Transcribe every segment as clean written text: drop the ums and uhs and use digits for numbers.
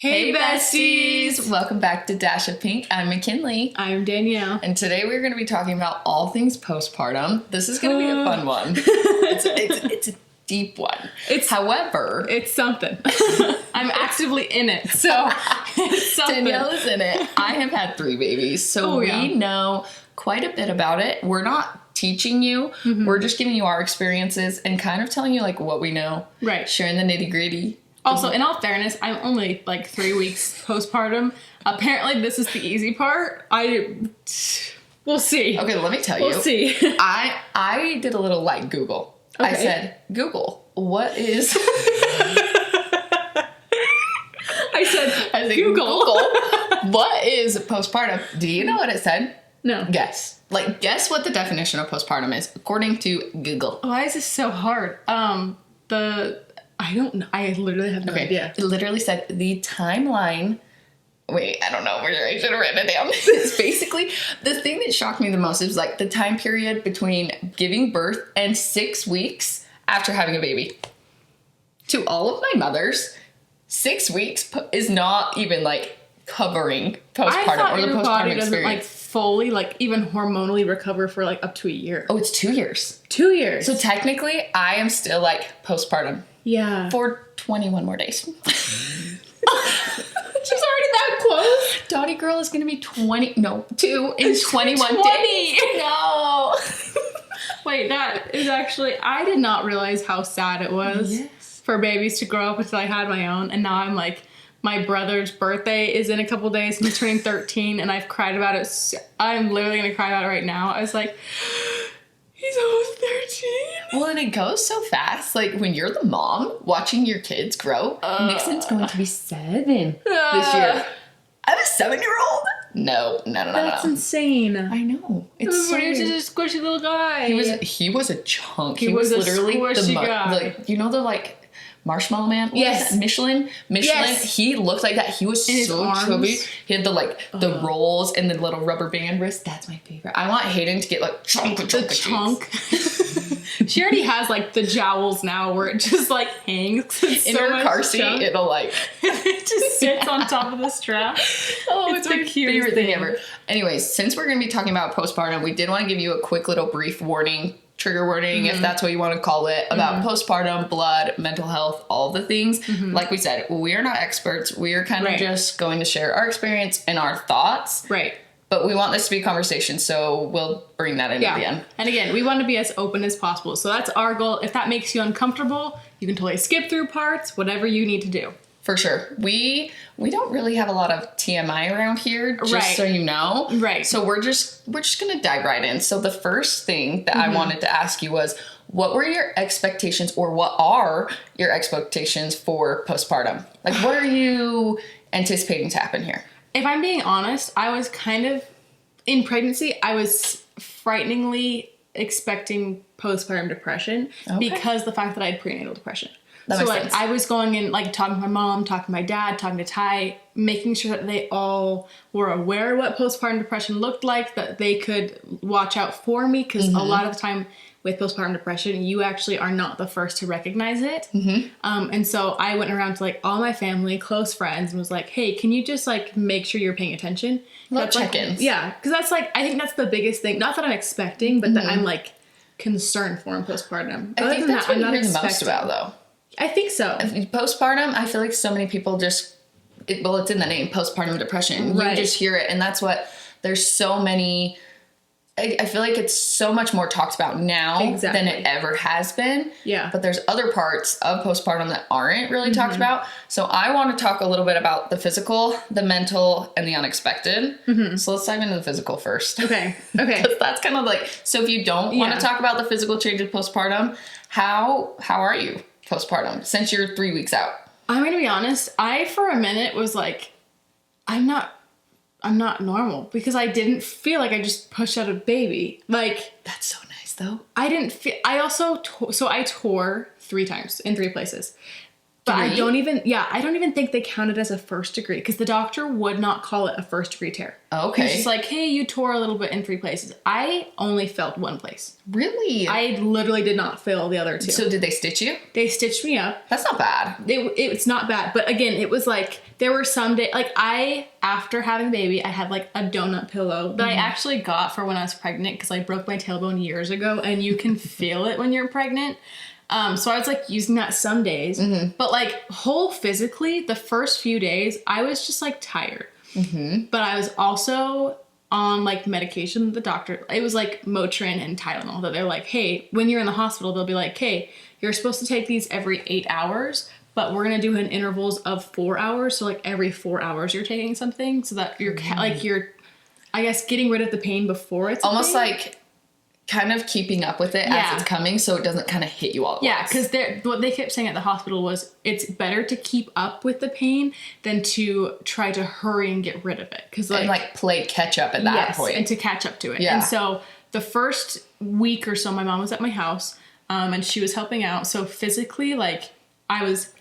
Hey besties! Welcome back to Dash of Pink. I'm McKinley. I'm Danielle. And today we're going to be talking about all things postpartum. This is going to be a fun one. It's a deep one. However, it's something. I'm actively in it, so it's something. Danielle is in it. I have had 3 babies, so we know quite a bit about it. We're not teaching you. Mm-hmm. We're just giving you our experiences and kind of telling you like what we know. Right. Sharing the nitty gritty. Also, in all fairness, I'm only like 3 weeks postpartum. Apparently, this is the easy part. We'll see. Okay, let me tell you. We'll see. I did a little like Google. Okay. I said, Google, what is... I said, Google, what is postpartum? Do you know what it said? No. Guess what the definition of postpartum is, according to Google. Why is this so hard? I don't know. I literally have no idea. It literally said the timeline. Wait, I don't know where I should have written it down. It's basically the thing that shocked me the most is like the time period between giving birth and 6 weeks after having a baby. To all of my mothers, 6 weeks is not even like covering postpartum or the postpartum body experience. Doesn't like fully like even hormonally recover for like up to a year. Oh, it's 2 years. 2 years. So technically, I am still like postpartum. Yeah. For 21 more days. She's already that close. Dottie girl is going to be 2 in 21 20. days. No. Wait, that is actually, I did not realize how sad it was for babies to grow up until I had my own. And now I'm like, my brother's birthday is in a couple days and he's turning 13 and I've cried about it. I'm literally going to cry about it right now. I was like, he's almost 13. Well, and it goes so fast. Like, when you're the mom watching your kids grow, Nixon's going to be 7 this year. I'm a 7-year-old? No. That's insane. I know. It's so He was just a squishy little guy. He was a chunk. He was literally a squishy guy. Like, you know the, like, Marshmallow Man? Yes. Michelin? Yes. He looked like that. He was so chubby. He had the rolls and the little rubber band wrist. That's my favorite. I want Hayden to get like chunk. She already has like the jowls now where it just like hangs. In her car seat, it'll like... it just sits on top of the strap. Oh, it's my favorite thing ever. Anyways, since we're going to be talking about postpartum, we did want to give you a quick little brief trigger warning, if that's what you want to call it, about postpartum, blood, mental health, all the things. Like we said, we are not experts. We are kind of just going to share our experience and our thoughts. Right. But we want this to be a conversation, so we'll bring that in at the end. And again, we want to be as open as possible. So that's our goal. If that makes you uncomfortable, you can totally skip through parts, whatever you need to do. For sure. We don't really have a lot of TMI around here, just so you know. Right. So we're just going to dive right in. So the first thing that I wanted to ask you was, what were your expectations, or what are your expectations for postpartum? Like, what are you anticipating to happen here? If I'm being honest, I was kind of, in pregnancy, I was frighteningly expecting postpartum depression because the fact that I had prenatal depression. So like sense. I was going in, like talking to my mom, talking to my dad, talking to Ty, making sure that they all were aware of what postpartum depression looked like, that they could watch out for me, because a lot of the time with postpartum depression, you actually are not the first to recognize it. And so I went around to like all my family, close friends, and was like, hey, can you just like make sure you're paying attention? That's check-ins. Yeah, because that's like, I think that's the biggest thing. Not that I'm expecting, but that I'm like concerned for in postpartum. I think that's what you hear the most about, though. I think so. Postpartum, I feel like so many people just, it's in the name, postpartum depression. You just hear it, and that's what, there's so many, I feel like it's so much more talked about now than it ever has been. Yeah. But there's other parts of postpartum that aren't really talked about. So I want to talk a little bit about the physical, the mental, and the unexpected. So let's dive into the physical first. Okay. Because that's kind of like, so if you don't want to talk about the physical changes postpartum, how are you postpartum since you're 3 weeks out? I'm going to be honest. I, for a minute, was like, I'm not normal, because I didn't feel like I just pushed out a baby. Like, that's so nice though. I didn't feel, I also, I tore 3 times in 3 places. But I don't even think they counted as a first degree because the doctor would not call it a first degree tear. Okay. He's just like, hey, you tore a little bit in 3 places. I only felt 1 place. Really? I literally did not feel the other 2. So did they stitch you? They stitched me up. That's not bad. It's not bad. But again, it was like, there were some days, like after having a baby, I had like a donut pillow that I actually got for when I was pregnant because I broke my tailbone years ago and you can feel it when you're pregnant. So I was like using that some days, but like whole physically, the first few days, I was just like tired. But I was also on like medication. The doctor, it was like Motrin and Tylenol that they're like, hey, when you're in the hospital, they'll be like, hey, you're supposed to take these every 8 hours, but we're going to do it in intervals of 4 hours. So like every 4 hours you're taking something so that you're like, you're, I guess, getting rid of the pain before it's almost like kind of keeping up with it as it's coming so it doesn't kind of hit you all at once. Because what they kept saying at the hospital was it's better to keep up with the pain than to try to hurry and get rid of it. And like play catch up at that point. And to catch up to it. Yeah. And so the first week or so, my mom was at my house and she was helping out. So physically, like I was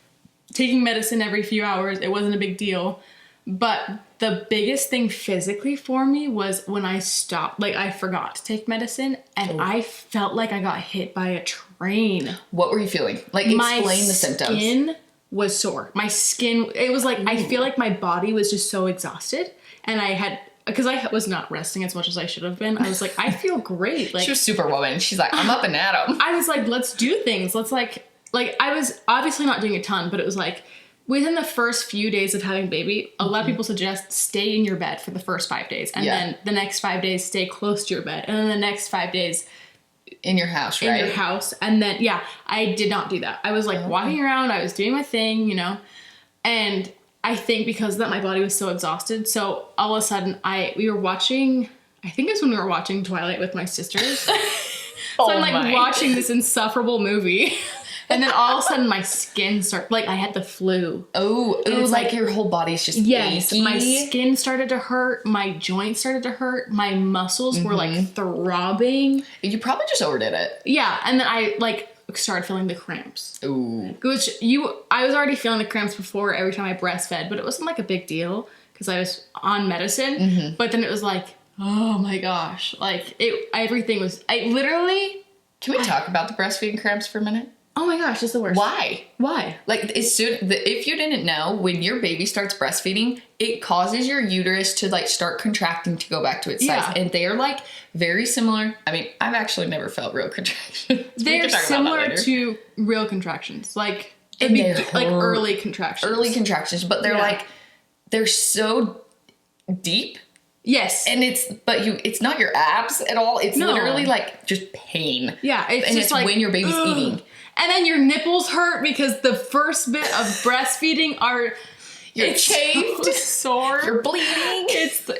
taking medicine every few hours. It wasn't a big deal. But the biggest thing physically for me was when I stopped, like I forgot to take medicine and I felt like I got hit by a train. What were you feeling? Like explain the symptoms. My skin was sore. My skin, it was like, I feel like my body was just so exhausted and I had, because I was not resting as much as I should have been. I was like, I feel great. Like she was Superwoman. She's like, I'm up and at 'em. I was like, let's do things. Let's like I was obviously not doing a ton, but it was like, within the first few days of having a baby, a lot of people suggest stay in your bed for the first 5 days. And then the next 5 days, stay close to your bed. And then the next 5 days... in your house, right? In your house. And then, I did not do that. I was like walking around. I was doing my thing, you know. And I think because of that, my body was so exhausted. So all of a sudden, we were watching... I think it's when we were watching Twilight with my sisters. So I'm like watching this insufferable movie. And then all of a sudden my skin started, like I had the flu. Oh, it was like your whole body's just achy. My skin started to hurt. My joints started to hurt. My muscles were like throbbing. You probably just overdid it. Yeah. And then I like started feeling the cramps. Ooh. Which I was already feeling the cramps before every time I breastfed, but it wasn't like a big deal because I was on medicine. But then it was like, oh my gosh. Like everything was, Can we talk about the breastfeeding cramps for a minute? Oh my gosh, it's the worst. Why? Like if you didn't know, when your baby starts breastfeeding, it causes your uterus to like start contracting to go back to its size. And they are like very similar. I mean, I've actually never felt real contractions. They're similar to real contractions. Like it'd be like early contractions. Early contractions, but they're like they're so deep. Yes. And it's not your abs at all. It's literally like just pain. Yeah. It's like when your baby's eating. And then your nipples hurt because the first bit of breastfeeding you're chafed, so sore, you're bleeding. It's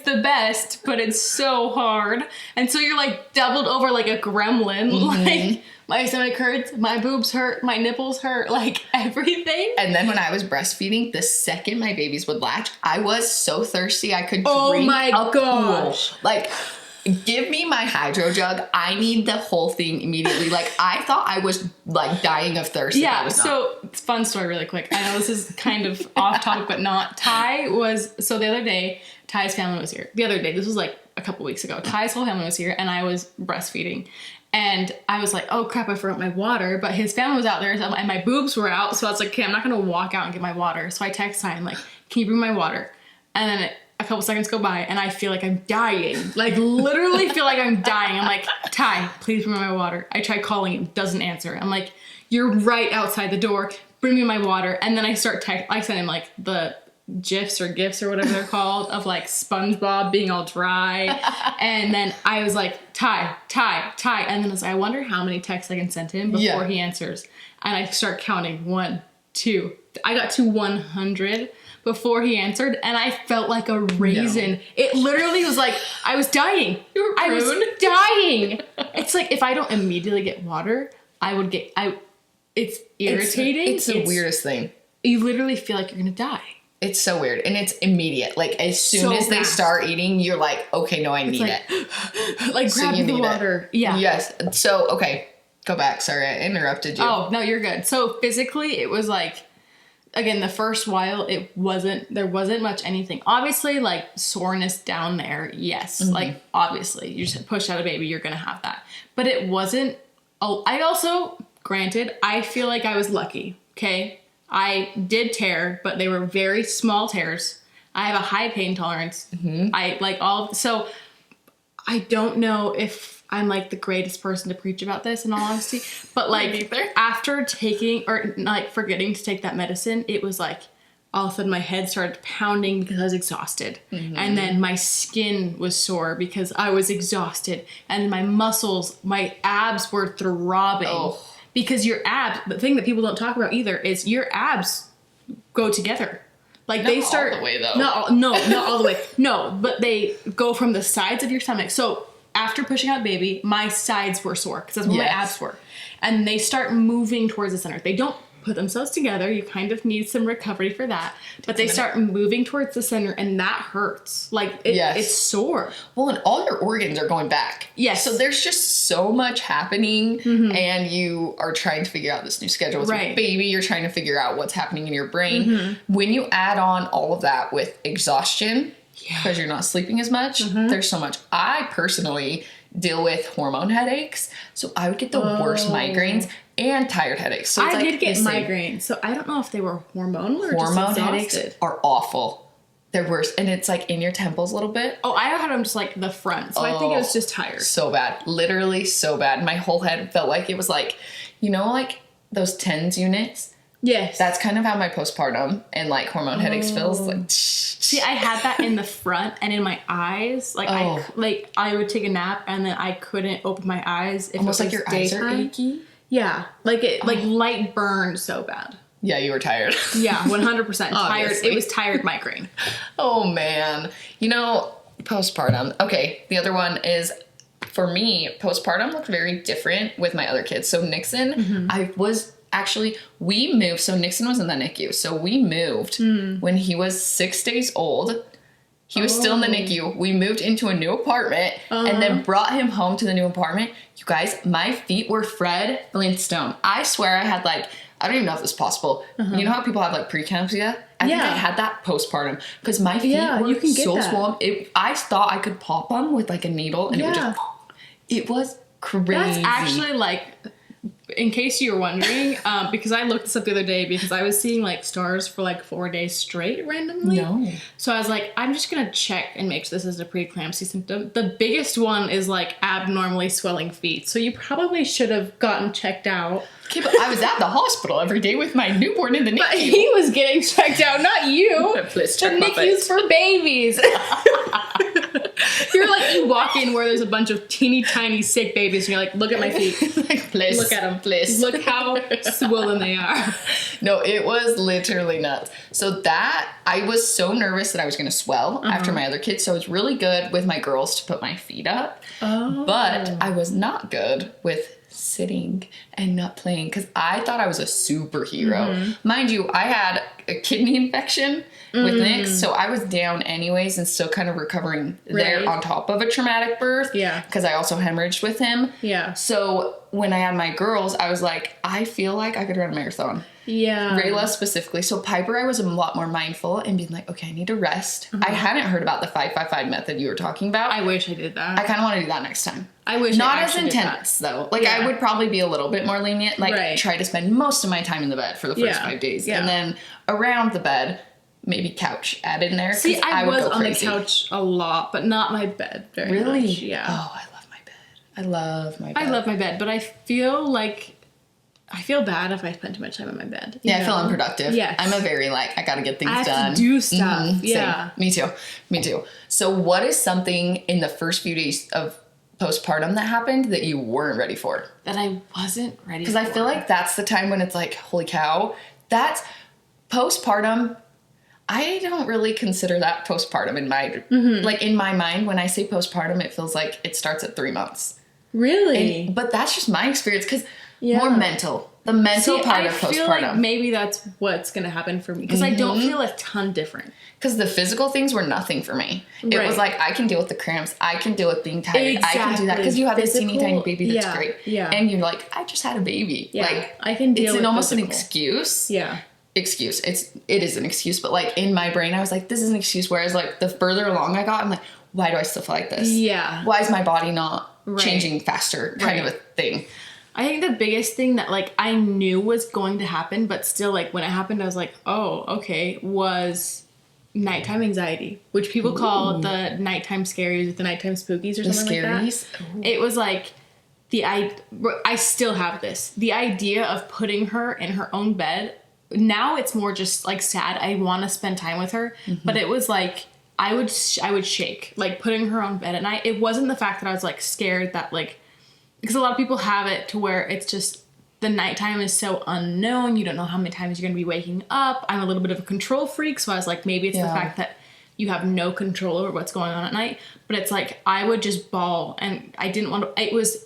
the best, but it's so hard. And so you're like doubled over like a gremlin. Like my stomach hurts, my boobs hurt, my nipples hurt, like everything. And then when I was breastfeeding, the second my babies would latch, I was so thirsty I could drink a pool. Like, give me my hydro jug. I need the whole thing immediately. Like, I thought I was like dying of thirst. Yeah, so it's fun story really quick. I know this is kind of off topic, but not. So the other day, Ty's family was here. The other day, this was like a couple weeks ago. Ty's whole family was here and I was breastfeeding. And I was like, oh crap, I forgot my water. But his family was out there and my boobs were out. So I was like, okay, I'm not going to walk out and get my water. So I text Ty, I'm like, can you bring my water? And then a couple seconds go by and I feel like I'm dying. Like literally feel like I'm dying. I'm like, Ty, please bring me my water. I try calling him, doesn't answer. I'm like, you're right outside the door. Bring me my water. And then I start I send him like the GIFs or whatever they're called of like SpongeBob being all dry. And then I was like, Ty. And then I was like, I wonder how many texts I can send him before he answers. And I start counting 1, 2. I got to 100 before he answered, and I felt like a raisin. No. It literally was like, I was dying. You were prune. I was dying. It's like, if I don't immediately get water, it's irritating. It's the weirdest thing. You literally feel like you're gonna die. It's so weird, and it's immediate. Like, as soon as they start eating, you're like, okay, no, I need it. Like, grab the water. Yeah. Yes. So, okay, Go back. Sorry, I interrupted you. Oh, no, you're good. So physically, it was like, again, the first while, there wasn't much anything. Obviously, like, soreness down there, yes. Mm-hmm. Like, obviously, you just push out a baby, you're going to have that. But it wasn't, I also, granted, I feel like I was lucky, okay? I did tear, but they were very small tears. I have a high pain tolerance. Mm-hmm. So I don't know if I'm like the greatest person to preach about this in all honesty, but like after taking or like forgetting to take that medicine, it was like all of a sudden my head started pounding because I was exhausted. Mm-hmm. And then my skin was sore because I was exhausted. And my muscles, my abs were throbbing. Oh. Because your abs, the thing that people don't talk about either is your abs go together. Like not they start all the way though. Not all the way. No, but they go from the sides of your stomach. So after pushing out baby, my sides were sore because that's where my abs were. And they start moving towards the center. They don't put themselves together. You kind of need some recovery for that. But they start moving towards the center and that hurts. Like it's sore. Well, and all your organs are going back. Yes. So there's just so much happening and you are trying to figure out this new schedule with your baby. You're trying to figure out what's happening in your brain. Mm-hmm. When you add on all of that with exhaustion, because you're not sleeping as much, there's so much. I personally deal with hormone headaches. So I would get the worst migraines and tired headaches. So I did get migraines. So I don't know if they were hormonal or hormone just headaches are awful. They're worse. And it's like in your temples a little bit. Oh, I had them just like the front. So I think it was just tired. So bad. Literally so bad. My whole head felt like it was like, you know, like those TENS units? Yes. That's kind of how my postpartum and like hormone headaches feels. Like, see, I had that in the front and in my eyes. Like I would take a nap and then I couldn't open my eyes. If almost like your eyes are achy. Yeah, like it, like light burned so bad. Yeah, you were tired. Yeah, 100% tired. It was tired migraine. Oh man, you know, postpartum. Okay, the other one is for me. Postpartum looked very different with my other kids. So Nixon, we moved. So Nixon was in the NICU. So we moved when he was 6 days old. He was still in the NICU. We moved into a new apartment and then brought him home to the new apartment. You guys, my feet were Fred Flintstone. I swear I had like, I don't even know if this is possible. You know how people have like preeclampsia? I think I had that postpartum because my feet were so swollen. I thought I could pop them with like a needle and it would just, it was crazy. That's actually like, in case you were wondering, because I looked this up the other day because I was seeing like stars for like 4 days straight randomly. No. So I was like, I'm just going to check and make sure this is a preeclampsia symptom. The biggest one is like abnormally swelling feet. So you probably should have gotten checked out. Okay, but I was at the hospital every day with my newborn in the NICU. But he was getting checked out, not you. Please check my NICU's for babies. You're like, you walk in where there's a bunch of teeny tiny sick babies and you're like, look at my feet. Like, please. Look at them. Please. Look how swollen they are. No, it was literally nuts. So I was so nervous that I was going to swell after my other kids. So I was really good with my girls to put my feet up. Oh. But I was not good with sitting and not playing because I thought I was a superhero. Mind you, I had a kidney infection with Nix, so I was down anyways and still kind of recovering there on top of a traumatic birth. Yeah. Because I also hemorrhaged with him. Yeah. So when I had my girls, I was like, I feel like I could run a marathon. Yeah. Rayla specifically. So Piper, I was a lot more mindful and being like, okay, I need to rest. I hadn't heard about the 5-5-5 method you were talking about. I wish I did that. I kind of want to do that next time. I wish not as intense though. Like I would probably be a little bit more lenient. Like try to spend most of my time in the bed for the first 5 days. Yeah. And then around the bed, maybe couch added in there. See, I was on the couch a lot, but not my bed very much. Yeah. Oh, I love my bed. I love my bed. I love my bed, but I feel bad if I spend too much time in my bed. Yeah, I feel unproductive. Yeah. I'm a very I gotta get things done. I have to do stuff. Yeah. Same. Me too. So what is something in the first few days of postpartum that happened that you weren't ready for? That I wasn't ready for. Because I feel like that's the time when it's like, holy cow, that's postpartum. I don't really consider that postpartum in my, like in my mind, when I say postpartum, it feels like it starts at 3 months. Really? But that's just my experience because more mental. The mental part of postpartum. I feel like maybe that's what's going to happen for me because I don't feel a ton different. Because the physical things were nothing for me. It was like, I can deal with the cramps. I can deal with being tired. Exactly. I can do that. Because you have this teeny tiny baby that's great. Yeah. And you're like, I just had a baby. Yeah. Like, I can deal with almost physical. an excuse. Yeah. Excuse. It is an excuse. But like in my brain, I was like, this is an excuse. Whereas like the further along I got, I'm like, why do I still feel like this? Yeah. Why is my body not changing faster? Kind of a thing. I think the biggest thing that like I knew was going to happen, but still like when it happened, I was like, oh, okay, was nighttime anxiety, which people call the nighttime scaries or the nighttime spookies or something like that. It was like I still have this. The idea of putting her in her own bed. Now it's more just like sad. I want to spend time with her, but it was like I would shake like putting her on bed at night. It wasn't the fact that I was like scared that like because a lot of people have it to where it's just the nighttime is so unknown. You don't know how many times you're going to be waking up. I'm a little bit of a control freak, so I was like, maybe it's the fact that you have no control over what's going on at night. But it's like I would just bawl, and I didn't want to. It was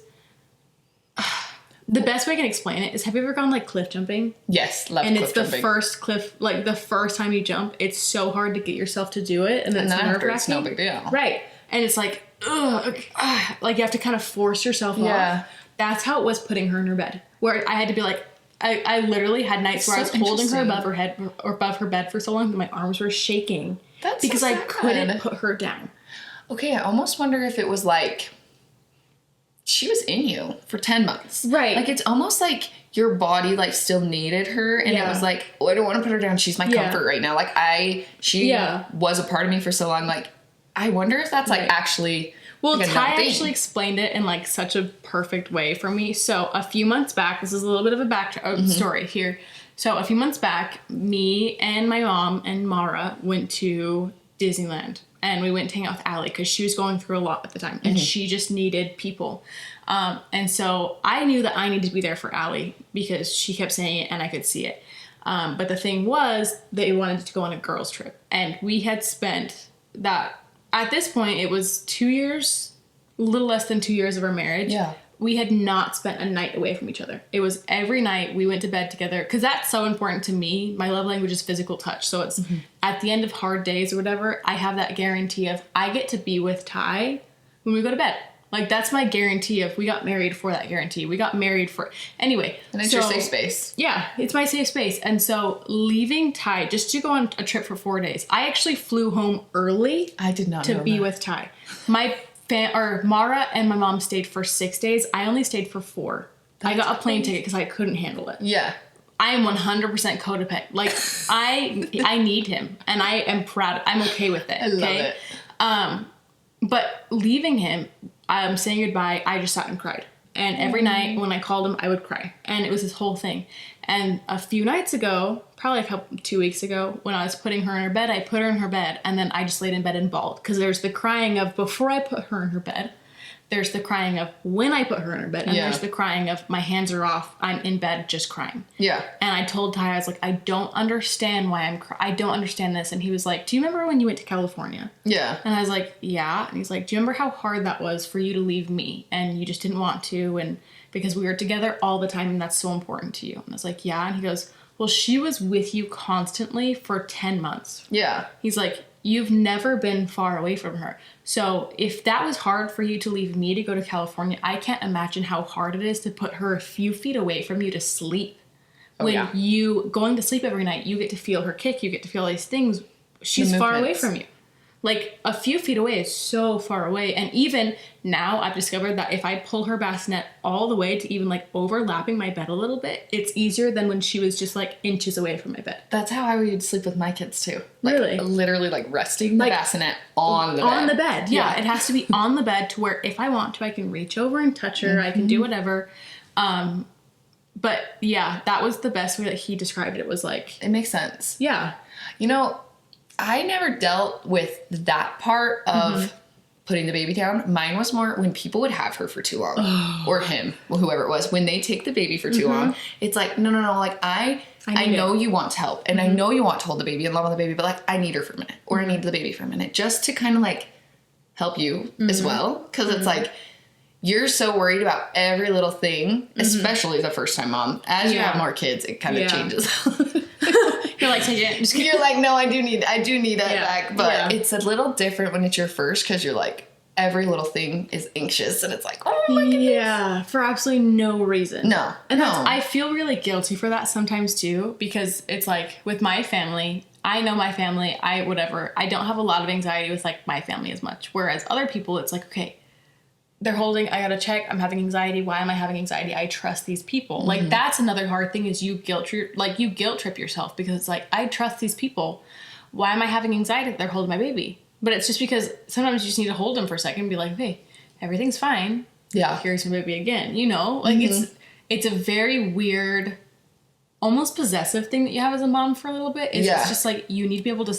the best way I can explain it is: have you ever gone like cliff jumping? Yes, love and cliff it's the jumping. first cliff, like the first time you jump, it's so hard to get yourself to do it, and then it's nerve-wracking. It's no big deal, right? And it's like, like you have to kind of force yourself off. That's how it was putting her in her bed, where I had to be like, I literally had nights where I was holding her above her head or above her bed for so long that my arms were shaking. That's because so I sad. couldn't put her down. Okay, I almost wonder if it was like she was in you for 10 months. Right. Like it's almost like your body like still needed her and it was like, oh, I don't want to put her down. She's my comfort right now. Like she was a part of me for so long. Like I wonder if that's like actually well, like Ty actually explained it in like such a perfect way for me. So a few months back, this is a little bit of a back story here. So a few months back, me and my mom and Mara went to Disneyland. And we went to hang out with Allie because she was going through a lot at the time. And she just needed people. And so I knew that I needed to be there for Allie because she kept saying it and I could see it. But the thing was, they wanted to go on a girls' trip. And we had spent that, at this point, it was 2 years, a little less than 2 years of our marriage. Yeah. We had not spent a night away from each other. It was every night we went to bed together. Because that's so important to me. My love language is physical touch. So it's at the end of hard days or whatever, I have that guarantee of I get to be with Ty when we go to bed. Like, that's my guarantee of we got married for that guarantee. We got married for... Anyway. And it's your safe space. Yeah, it's my safe space. And so leaving Ty just to go on a trip for 4 days, I actually flew home early. I did not know to be with Ty. Mara and my mom stayed for 6 days. I only stayed for 4. I got a plane ticket because I couldn't handle it. Yeah. I am 100% codependent. Like, I need him. And I am proud. I'm okay with it. I love it. But leaving him, saying goodbye, I just sat and cried. And every night when I called him, I would cry. And it was this whole thing. And a few nights ago, probably 2 weeks ago, when I was putting her in her bed, I put her in her bed. And then I just laid in bed and bawled. Because there's the crying of before I put her in her bed. There's the crying of when I put her in her bed. And there's the crying of my hands are off. I'm in bed just crying. Yeah. And I told Ty, I was like, I don't understand why I'm crying. I don't understand this. And he was like, do you remember when you went to California? Yeah. And I was like, yeah. And he's like, do you remember how hard that was for you to leave me? And you just didn't want to. And because we were together all the time and that's so important to you. And I was like, yeah. And he goes, well, she was with you constantly for 10 months. Yeah. He's like, you've never been far away from her. So if that was hard for you to leave me to go to California, I can't imagine how hard it is to put her a few feet away from you to sleep. When you going to sleep every night, you get to feel her kick, you get to feel all these things. She's far away from you. Like, a few feet away is so far away. And even now, I've discovered that if I pull her bassinet all the way to even, like, overlapping my bed a little bit, it's easier than when she was just, like, inches away from my bed. That's how I would sleep with my kids, too. Like, really? Literally, like, resting the bassinet on the bed. On the bed, yeah. It has to be on the bed to where if I want to, I can reach over and touch her. I can do whatever. But, yeah, that was the best way that he described it. It was like... It makes sense. Yeah. You know... I never dealt with that part of putting the baby down. Mine was more when people would have her for too long or him, or whoever it was, when they take the baby for too long, it's like, no. Like I know you want to help and I know you want to hold the baby and love on the baby, but like I need her for a minute or I need the baby for a minute just to kind of like help you as well. Cause it's like, you're so worried about every little thing, especially the first time mom. As you have more kids, it kind of changes. You're like, you're like, no, I do need that back. But it's a little different when it's your first, because you're like, every little thing is anxious, and it's like, oh my goodness. Yeah, for absolutely no reason. No. And I feel really guilty for that sometimes too, because it's like with my family, I know my family, I don't have a lot of anxiety with like my family as much. Whereas other people, it's like, okay, they're holding, I gotta check, I'm having anxiety. Why am I having anxiety? I trust these people. Like, that's another hard thing, is you guilt trip yourself, because it's like, I trust these people. Why am I having anxiety that they're holding my baby? But it's just because sometimes you just need to hold them for a second and be like, hey, everything's fine. Yeah. Here's my baby again. You know? Like, it's a very weird, almost possessive thing that you have as a mom for a little bit. It's just like, you need to be able to...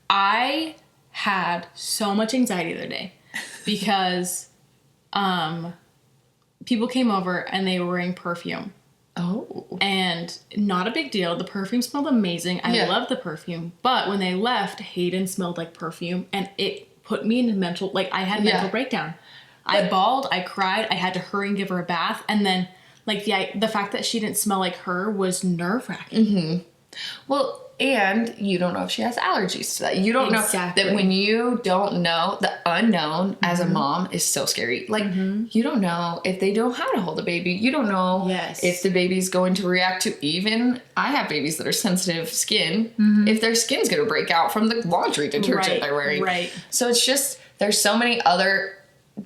I had so much anxiety the other day because people came over and they were wearing perfume. Oh. And not a big deal. The perfume smelled amazing. I love the perfume. But when they left, Hayden smelled like perfume, and it put me in a mental... Like, I had a mental breakdown. I bawled, I cried, I had to hurry and give her a bath, and then, like, the fact that she didn't smell like her was nerve-wracking. Well, and you don't know if she has allergies to that. You don't know that when you don't know, the unknown as a mom is so scary. Like, you don't know if they know how to hold a baby. You don't know if the baby's going to react to even... I have babies that are sensitive skin. If their skin's going to break out from the laundry detergent they're wearing. Right. So it's just, there's so many other...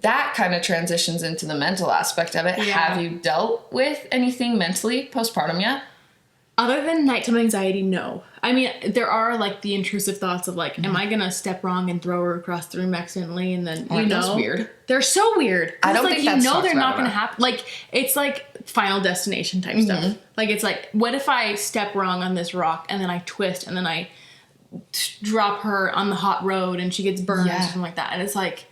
That kind of transitions into the mental aspect of it. Yeah. Have you dealt with anything mentally postpartum yet? Other than nighttime anxiety, no. I mean, there are, like, the intrusive thoughts of, like, am I going to step wrong and throw her across the room accidentally? And then, you know. That's weird. They're so weird. I don't think that's... You know they're not going to happen. Like, it's like Final Destination type stuff. Like, it's like, what if I step wrong on this rock and then I twist and then I drop her on the hot road and she gets burned or something like that? And it's like...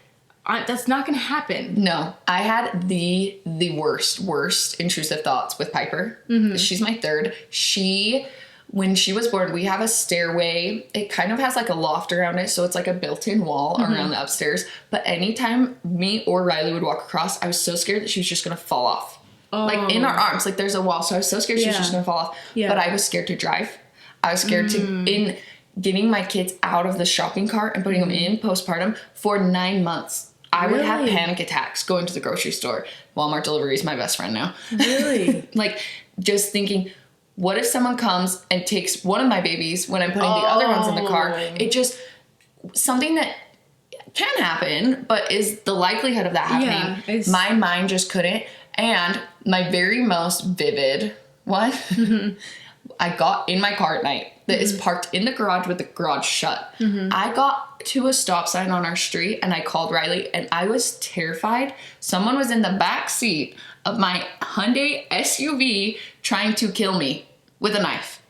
that's not going to happen. No. I had the worst intrusive thoughts with Piper. She's my third. When she was born, we have a stairway. It kind of has like a loft around it, so it's like a built-in wall around the upstairs. But anytime me or Riley would walk across, I was so scared that she was just going to fall off. Like, in our arms. Like, there's a wall, so I was so scared she was just going to fall off. Yeah. But I was scared to drive. I was scared in getting my kids out of the shopping cart and putting them in postpartum for 9 months. I would have panic attacks going to the grocery store. Walmart delivery is my best friend now. Really? Like, just thinking, what if someone comes and takes one of my babies when I'm putting the other ones in the car? It just, something that can happen, but is the likelihood of that happening. Yeah, my mind just couldn't. And my very most vivid one, I got in my car at night that is parked in the garage with the garage shut. I got to a stop sign on our street and I called Riley, and I was terrified. Someone was in the back seat of my Hyundai SUV trying to kill me with a knife.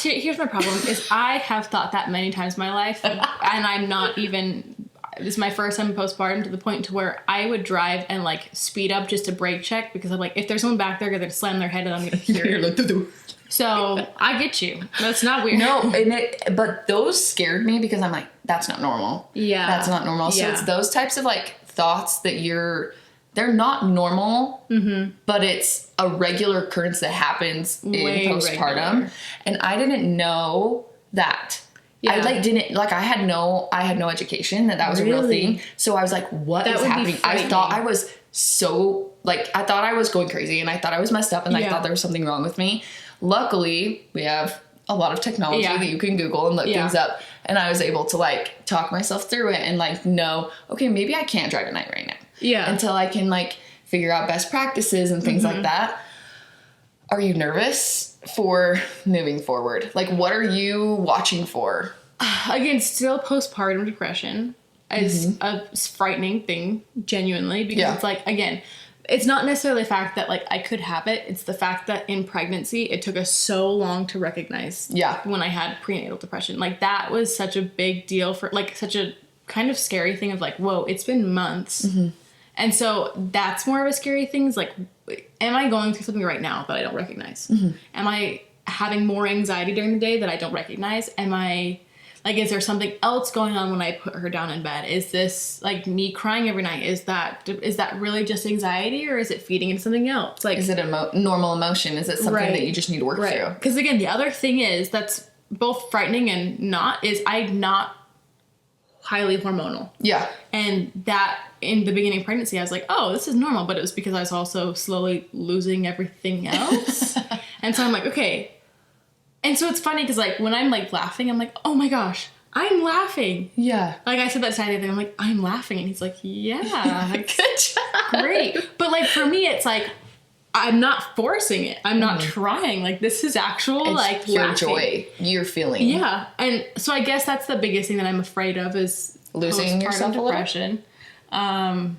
Here's my problem is I have thought that many times in my life, and I'm not even... This is my first time postpartum, to the point to where I would drive and, like, speed up just to brake check, because I'm like, if there's someone back there, they're going to slam their head and I'm going to hear it. So I get you. That's not weird. No, but those scared me because I'm like, that's not normal. Yeah. That's not normal. So it's those types of, like, thoughts that they're not normal, but it's a regular occurrence that happens in postpartum. Regular. And I didn't know that. Yeah. I had no education that was a real thing. So I was like, what is happening? I thought I was I thought I was going crazy, and I thought I was messed up, and I thought there was something wrong with me. Luckily, we have a lot of technology that you can Google and look things up. And I was able to, like, talk myself through it and, like, know, okay, maybe I can't drive at night right now. Yeah. Until I can, like, figure out best practices and things like that. Are you nervous for moving forward? Like, what are you watching for? Again, still postpartum depression is a frightening thing, genuinely, because it's like, again, it's not necessarily the fact that, like, I could have it. It's the fact that in pregnancy, it took us so long to recognize when I had prenatal depression. Like, that was such a big deal for, like, such a kind of scary thing of, like, whoa, it's been months. And so that's more of a scary thing, is, like, am I going through something right now that I don't recognize? Am I having more anxiety during the day that I don't recognize? Am I... Like, is there something else going on when I put her down in bed? Is this like me crying every night? Is that really just anxiety, or is it feeding into something else? Like, is it a normal emotion? Is it something that you just need to work through? Because again, the other thing is that's both frightening and not is I'm not highly hormonal. Yeah. And that in the beginning of pregnancy, I was like, oh, this is normal. But it was because I was also slowly losing everything else. And so I'm like, okay. And so it's funny because like when I'm like laughing, I'm like, oh my gosh, I'm laughing. Yeah. Like I said that to Ty the other day, I'm like, I'm laughing. And he's like, yeah. Good job. Great. But like for me, it's like, I'm not forcing it. I'm not trying. Like this is actual like pure laughing. Joy you're feeling. Yeah. And so I guess that's the biggest thing that I'm afraid of is losing yourself depression. And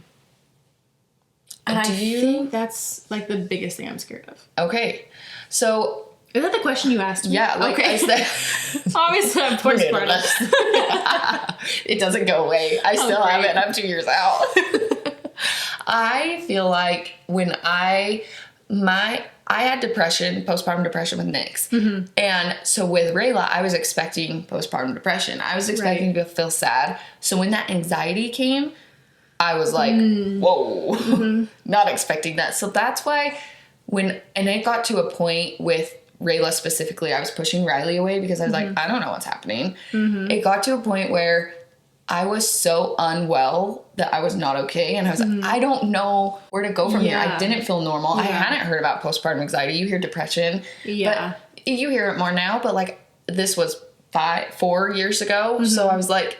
I think that's like the biggest thing I'm scared of. Okay. So is that the question you asked me? Yeah, like okay. I said, obviously I'm postpartum. It doesn't go away. I still have it and I'm 2 years out. I feel like when I had depression, postpartum depression with Nix. Mm-hmm. And so with Rayla, I was expecting postpartum depression. I was expecting to feel sad. So when that anxiety came, I was like, whoa, not expecting that. So that's why and it got to a point with Rayla specifically, I was pushing Riley away because I was like, I don't know what's happening. Mm-hmm. It got to a point where I was so unwell that I was not okay. And I was like, I don't know where to go from here. I didn't feel normal. I hadn't heard about postpartum anxiety. You hear depression. Yeah. But you hear it more now. But like this was 4 years ago. Mm-hmm. So I was like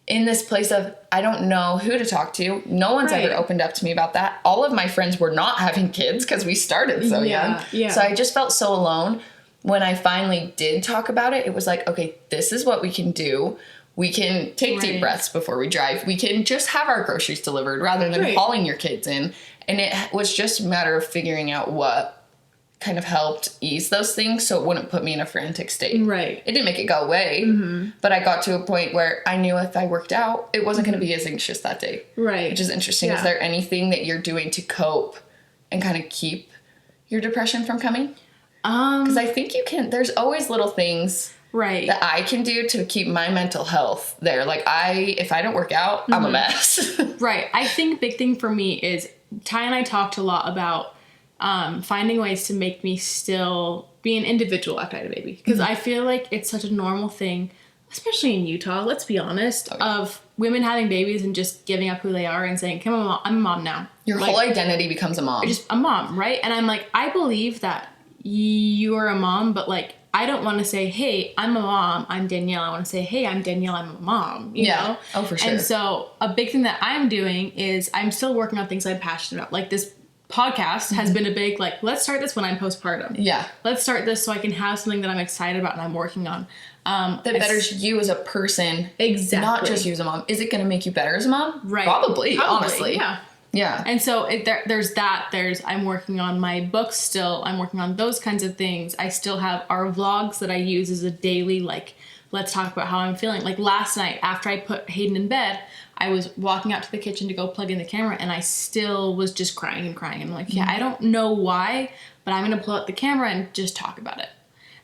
in this place of, I don't know who to talk to. No one's ever opened up to me about that. All of my friends were not having kids because we started so young. Yeah. So I just felt so alone. When I finally did talk about it, it was like, okay, this is what we can do. We can take deep breaths before we drive. We can just have our groceries delivered rather than hauling your kids in. And it was just a matter of figuring out what kind of helped ease those things so it wouldn't put me in a frantic state. Right. It didn't make it go away, but I got to a point where I knew if I worked out, it wasn't going to be as anxious that day. Right. Which is interesting. Yeah. Is there anything that you're doing to cope and kind of keep your depression from coming? Because I think you can. There's always little things that I can do to keep my mental health there. Like if I don't work out, I'm a mess. Right. I think big thing for me is Ty and I talked a lot about finding ways to make me still be an individual after I had a baby. Because I feel like it's such a normal thing, especially in Utah, let's be honest, of women having babies and just giving up who they are and saying, come on, I'm a mom now. Your whole identity becomes a mom. Just a mom, right? And I'm like, I believe that you are a mom, but like, I don't want to say, hey, I'm a mom, I'm Danielle. I want to say, hey, I'm Danielle, I'm a mom, you know? Oh, for sure. And so a big thing that I'm doing is I'm still working on things I'm passionate about. Like this podcast has been a big, like, let's start this when I'm postpartum. Yeah. Let's start this so I can have something that I'm excited about and I'm working on. That betters you as a person. Exactly. Not just you as a mom. Is it going to make you better as a mom? Right. Probably. Honestly. Yeah. Yeah. And so there's that. I'm working on my books still. I'm working on those kinds of things. I still have our vlogs that I use as a daily, like, let's talk about how I'm feeling. Like last night after I put Hayden in bed, I was walking out to the kitchen to go plug in the camera and I still was just crying and crying. And I'm like, I don't know why, but I'm going to pull out the camera and just talk about it.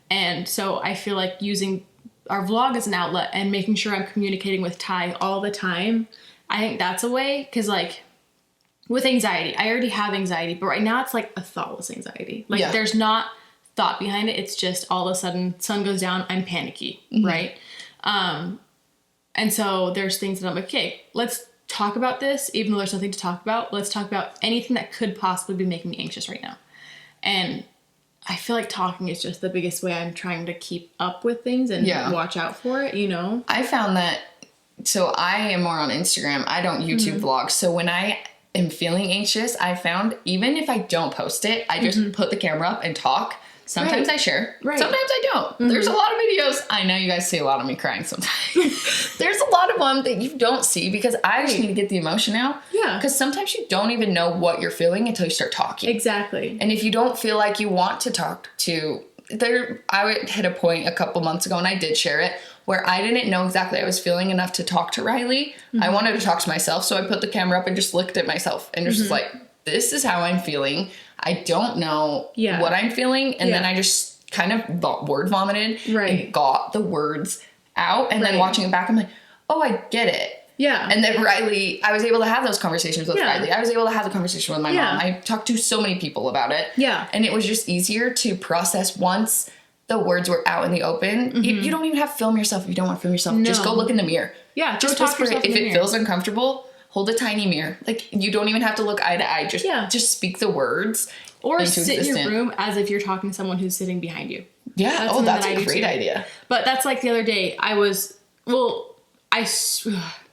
And so I feel like using our vlog as an outlet and making sure I'm communicating with Ty all the time, I think that's a way. Because like, with anxiety, I already have anxiety, but right now it's like a thoughtless anxiety. Like there's not thought behind it. It's just all of a sudden sun goes down, I'm panicky, right? And so there's things that I'm like, okay, let's talk about this. Even though there's nothing to talk about, let's talk about anything that could possibly be making me anxious right now. And I feel like talking is just the biggest way I'm trying to keep up with things and watch out for it, you know? I found that, so I am more on Instagram. I don't YouTube vlogs. So when I am feeling anxious, I found even if I don't post it, I just put the camera up and talk. Sometimes I share. Right. Sometimes I don't. There's a lot of videos. I know you guys see a lot of me crying sometimes. There's a lot of them that you don't see because I just need to get the emotion out. Yeah. Because sometimes you don't even know what you're feeling until you start talking. Exactly. And if you don't feel like you want to talk to I would hit a point a couple months ago and I did share it where I didn't know exactly I was feeling enough to talk to Riley. I wanted to talk to myself. So I put the camera up and just looked at myself and just like, this is how I'm feeling. I don't know what I'm feeling. And then I just kind of word vomited and got the words out, and then watching it back, I'm like, oh, I get it. Yeah. And then Riley, I was able to have those conversations with Riley. I was able to have the conversation with my mom. I talked to so many people about it. Yeah. And it was just easier to process once the words were out in the open. You don't even have to film yourself if you don't want to film yourself. Just go look in the mirror. Yeah. Just whisper it. If it feels uncomfortable, hold a tiny mirror. Like, you don't even have to look eye to eye. Just speak the words. Or sit in your room as if you're talking to someone who's sitting behind you. Yeah. That's a great idea. But that's like the other day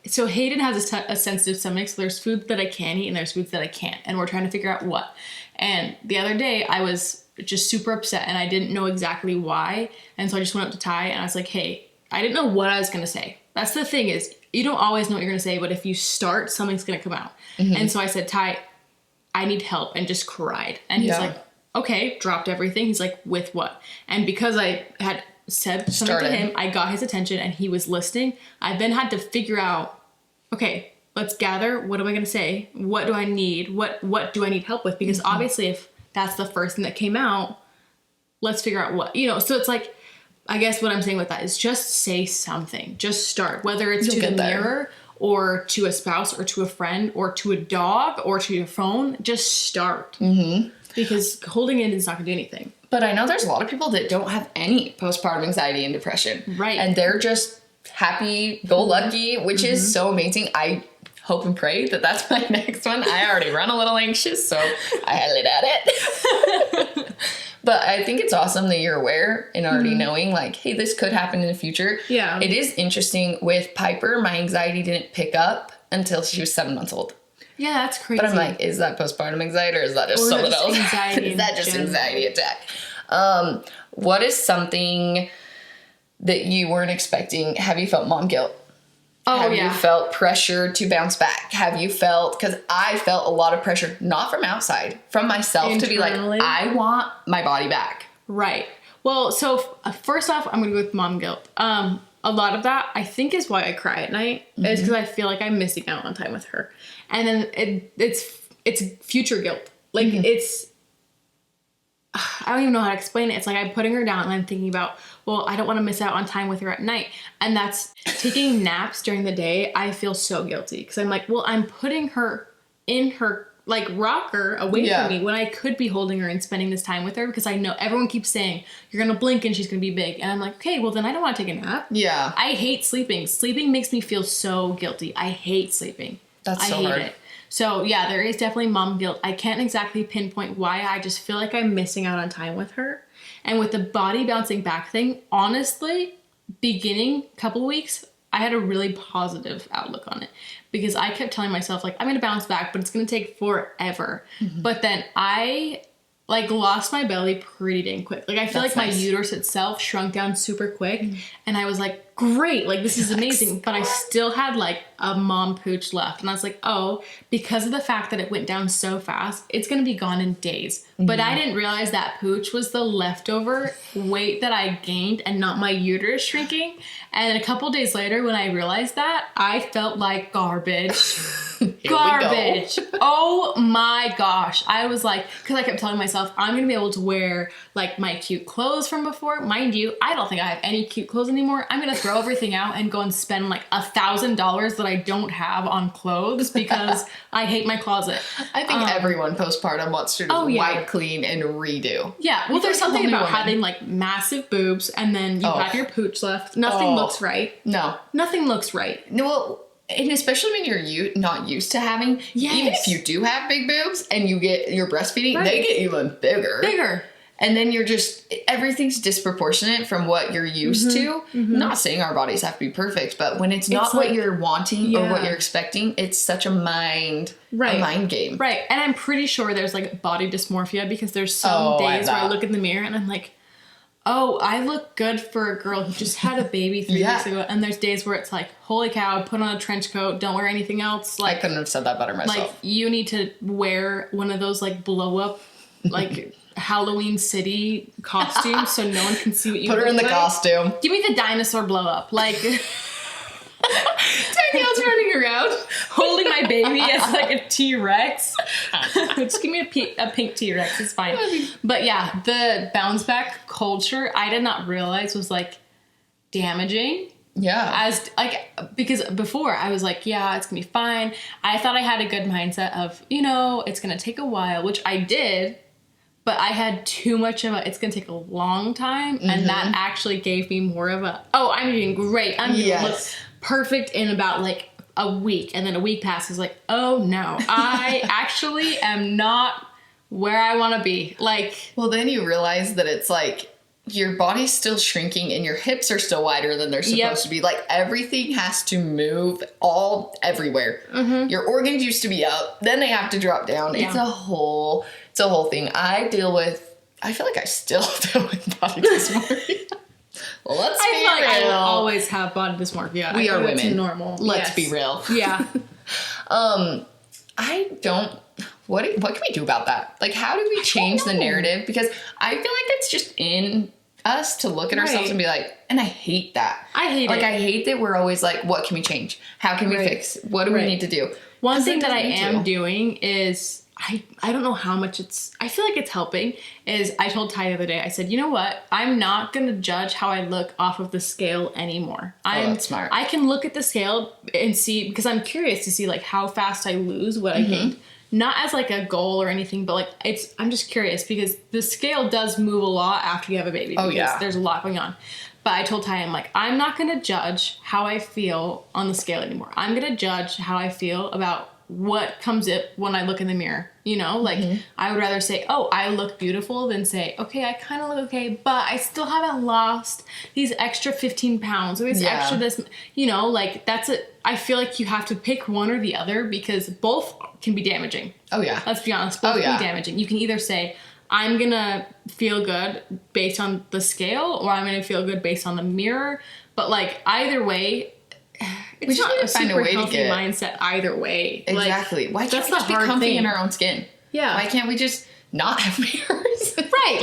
so Hayden has a sensitive stomach, so there's foods that I can eat and there's foods that I can't. And we're trying to figure out what. And the other day I was just super upset and I didn't know exactly why. And so I just went up to Ty and I was like, hey, I didn't know what I was going to say. That's the thing is, you don't always know what you're going to say, but if you start, something's going to come out. And so I said, Ty, I need help, and just cried. And he's like, okay, dropped everything. He's like, with what? And because I had said something to him, I got his attention and he was listening. I then had to figure out, okay, let's gather. What am I going to say? What do I need? What do I need help with? Because obviously if that's the first thing that came out, let's figure out what, so it's like, I guess what I'm saying with that is just say something, just start, whether it's to the mirror or to a spouse or to a friend or to a dog or to your phone, just start. Because holding it is not going to do anything. But I know there's a lot of people that don't have any postpartum anxiety and depression. Right. And they're just happy-go-lucky, which is so amazing. I hope and pray that that's my next one. I already run a little anxious, so I had it at it. But I think it's awesome that you're aware and already knowing, like, hey, this could happen in the future. Yeah. It is interesting. With Piper, my anxiety didn't pick up until she was 7 months old. Yeah, that's crazy. But I'm like, is that postpartum anxiety or is that just something else? Is that just anxiety attack? What is something that you weren't expecting? Have you felt mom guilt? Have you felt pressure to bounce back? Have you felt, because I felt a lot of pressure, not from outside, from myself internally, to be like, I want my body back. Right. Well, so first off, I'm going to go with mom guilt. A lot of that, I think, is why I cry at night, is because I feel like I'm missing out on time with her. And then it's future guilt. Like, I don't even know how to explain it. It's like I'm putting her down and I'm thinking about, well, I don't want to miss out on time with her at night. And that's taking naps during the day. I feel so guilty because I'm like, well, I'm putting her in her like rocker away from me when I could be holding her and spending this time with her, because I know everyone keeps saying you're going to blink and she's going to be big. And I'm like, okay, well then I don't want to take a nap. Yeah. I hate sleeping. Sleeping makes me feel so guilty. I hate sleeping. That's so hard. I hate it. So yeah, there is definitely mom guilt. I can't exactly pinpoint why. I just feel like I'm missing out on time with her. And with the body bouncing back thing, honestly, beginning couple weeks, I had a really positive outlook on it because I kept telling myself like, I'm going to bounce back, but it's going to take forever. But then I like lost my belly pretty dang quick. Like I feel like my uterus itself shrunk down super quick and I was like, great, like this is amazing. But I still had like a mom pooch left. And I was like, oh, because of the fact that it went down so fast, it's going to be gone in days. But I didn't realize that pooch was the leftover weight that I gained and not my uterus shrinking. And a couple days later, when I realized that, I felt like garbage. Garbage. Oh my gosh. I was like, because I kept telling myself, I'm going to be able to wear like my cute clothes from before. Mind you, I don't think I have any cute clothes anymore. I'm going to throw everything out and go and spend like $1,000 that I don't have on clothes because I hate my closet. I think everyone postpartum wants to just wipe clean and redo. Yeah. Well, there's something about having like massive boobs and then you have your pooch left. Nothing looks right. No. Nothing looks right. No, well, and especially when you're not used to having, even if you do have big boobs and you're breastfeeding, they get even bigger. And then you're just, everything's disproportionate from what you're used to. Not saying our bodies have to be perfect, but when it's not like, what you're wanting or what you're expecting, it's such a mind game. Right. And I'm pretty sure there's like body dysmorphia because there's some days where I look in the mirror and I'm like, oh, I look good for a girl who just had a baby 3 weeks ago. And there's days where it's like, holy cow, put on a trench coat, don't wear anything else. Like, I couldn't have said that better myself. Like, you need to wear one of those like blow up, like Halloween City costumes so no one can see what you put her in the costume. Give me the dinosaur blow up. Like, Danielle's running around holding my baby as like a T-Rex. Just give me a pink T-Rex, it's fine. But yeah, the bounce back culture I did not realize was like damaging Yeah. Because before I was like, yeah, it's gonna be fine. I thought I had a good mindset of, it's gonna take a while, which I did, but I had too much of it's gonna take a long time. And that actually gave me more of I'm doing great. I'm gonna look perfect in about like a week. And then a week passes like, oh no, I actually am not where I want to be. Like, well, then you realize that it's like your body's still shrinking and your hips are still wider than they're supposed to be. Like, everything has to move everywhere. Your organs used to be up, then they have to drop down. It's a whole thing. I feel like I still deal with body dysmorphia. Well, let's be real. I will always have body dysmorphia. We are women. It's normal. Let's be real. Yeah. What can we do about that? Like, how do we change the narrative? Because I feel like it's just in us to look at ourselves and be like, and I hate that. I hate it. I hate that we're always like, what can we change? How can we fix? What do we need to do? One thing that I am doing is, I don't know how much I feel like it's helping, is I told Ty the other day, I said, you know what? I'm not going to judge how I look off of the scale anymore. That's smart. I can look at the scale and see, because I'm curious to see like how fast I lose what I gained. Not as like a goal or anything, but like I'm just curious because the scale does move a lot after you have a baby. Because there's a lot going on. But I told Ty, I'm like, I'm not going to judge how I feel on the scale anymore. I'm going to judge how I feel about what comes up when I look in the mirror. I would rather say, oh, I look beautiful than say, okay, I kind of look okay, but I still haven't lost these extra 15 pounds or this extra this, that's it. I feel like you have to pick one or the other because both can be damaging. Oh, yeah. Let's be honest. Both can be damaging. You can either say, I'm going to feel good based on the scale or I'm going to feel good based on the mirror. But either way, it's not a super healthy mindset either way. Exactly. Why can't we just be comfy in our own skin? Yeah. Why can't we just not have mirrors? Right.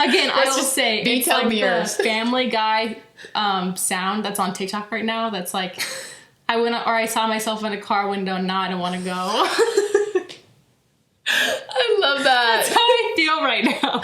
Again, I will say, it's like mirrors. The Family Guy sound that's on TikTok right now. That's like, I saw myself in a car window and now I don't want to go. I love that. That's how I feel right now.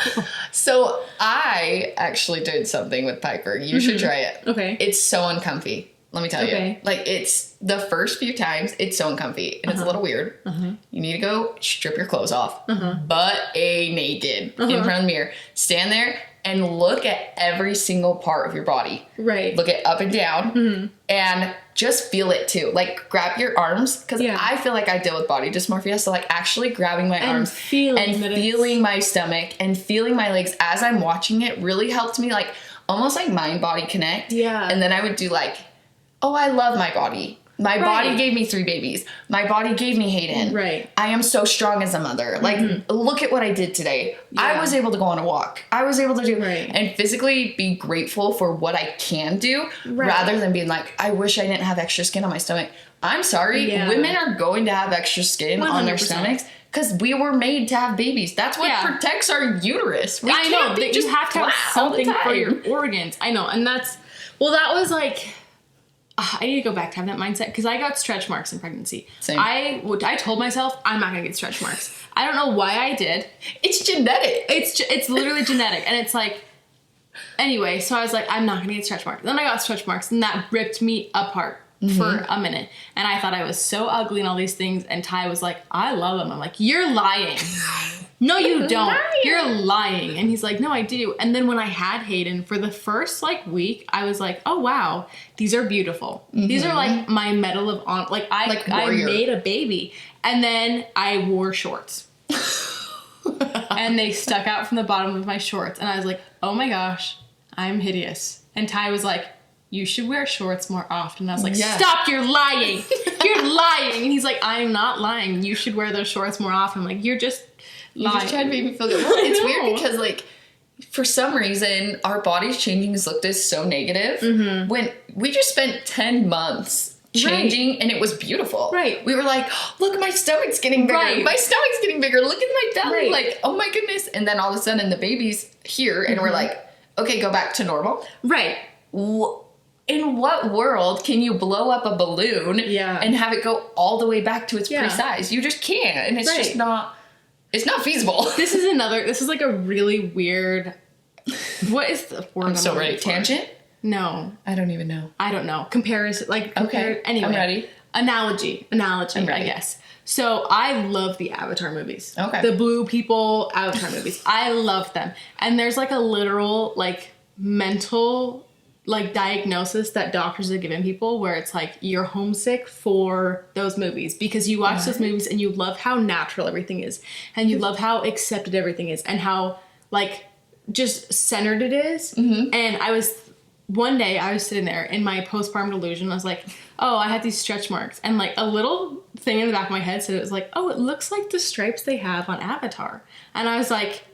So I actually did something with Piper. You should try it. Okay. It's so uncomfy. Let me tell you. It's the first few times, it's so uncomfy. And it's a little weird. You need to go strip your clothes off. Butt-a naked in front of the mirror. Stand there and look at every single part of your body. Right. Look it up and down. And just feel it too. Grab your arms. Because I feel like I deal with body dysmorphia. So actually grabbing my arms and feeling my stomach and feeling my legs as I'm watching it really helped me almost mind body connect. Yeah. And then I would do oh, I love my body. My body gave me 3 babies. My body gave me Hayden. Right. I am so strong as a mother. Look at what I did today. Yeah. I was able to go on a walk. I was able to do and physically be grateful for what I can do rather than being I wish I didn't have extra skin on my stomach. I'm sorry. Yeah. Women are going to have extra skin 100%. On their stomachs because we were made to have babies. That's what protects our uterus. I know. That you have to have something for your organs. I know. And that was I need to go back to have that mindset because I got stretch marks in pregnancy. Same. I told myself I'm not going to get stretch marks. I don't know why I did. It's genetic. It's literally genetic. And it's anyway, so I was I'm not going to get stretch marks. Then I got stretch marks and that ripped me apart for a minute. And I thought I was so ugly and all these things. And Ty was I love them. I'm you're lying. No, you don't. You're lying. And he's no, I do. And then when I had Hayden for the first week, I was oh wow, these are beautiful. These are my medal of honor. I made a baby. And then I wore shorts. And they stuck out from the bottom of my shorts. And I was oh my gosh, I'm hideous. And Ty was you should wear shorts more often. And I was stop, you're lying. You're lying. And he's I'm not lying. You should wear those shorts more often. I'm you're just you just tried to make me feel good. Well, it's weird because for some reason our bodies changing has looked as so negative when we just spent 10 months changing and it was beautiful. Right. We were look, my stomach's getting bigger. Right. My stomach's getting bigger. Look at my belly. Right. Oh my goodness. And then all of a sudden the baby's here and we're okay, go back to normal. Right. In what world can you blow up a balloon and have it go all the way back to its pre-size? You just can't. And it's just not... It's not feasible. This is a really weird... What is the word? I'm so ready. Tangent? No. I don't even know. I don't know. Comparison, like, Okay. Anyway. I'm ready. Analogy, I guess. So I love the Avatar movies. Okay. The blue people Avatar movies. I love them. And there's like a literal, like, mental, like, diagnosis that doctors have given people where it's like, you're homesick for those movies because you watch those movies and you love how natural everything is. And you love how accepted everything is and how, like, just centered it is. Mm-hmm. And one day I was sitting there in my postpartum delusion. I was like, oh, I had these stretch marks. And like a little thing in the back of my head said, it was like, oh, it looks like the stripes they have on Avatar. And I was like,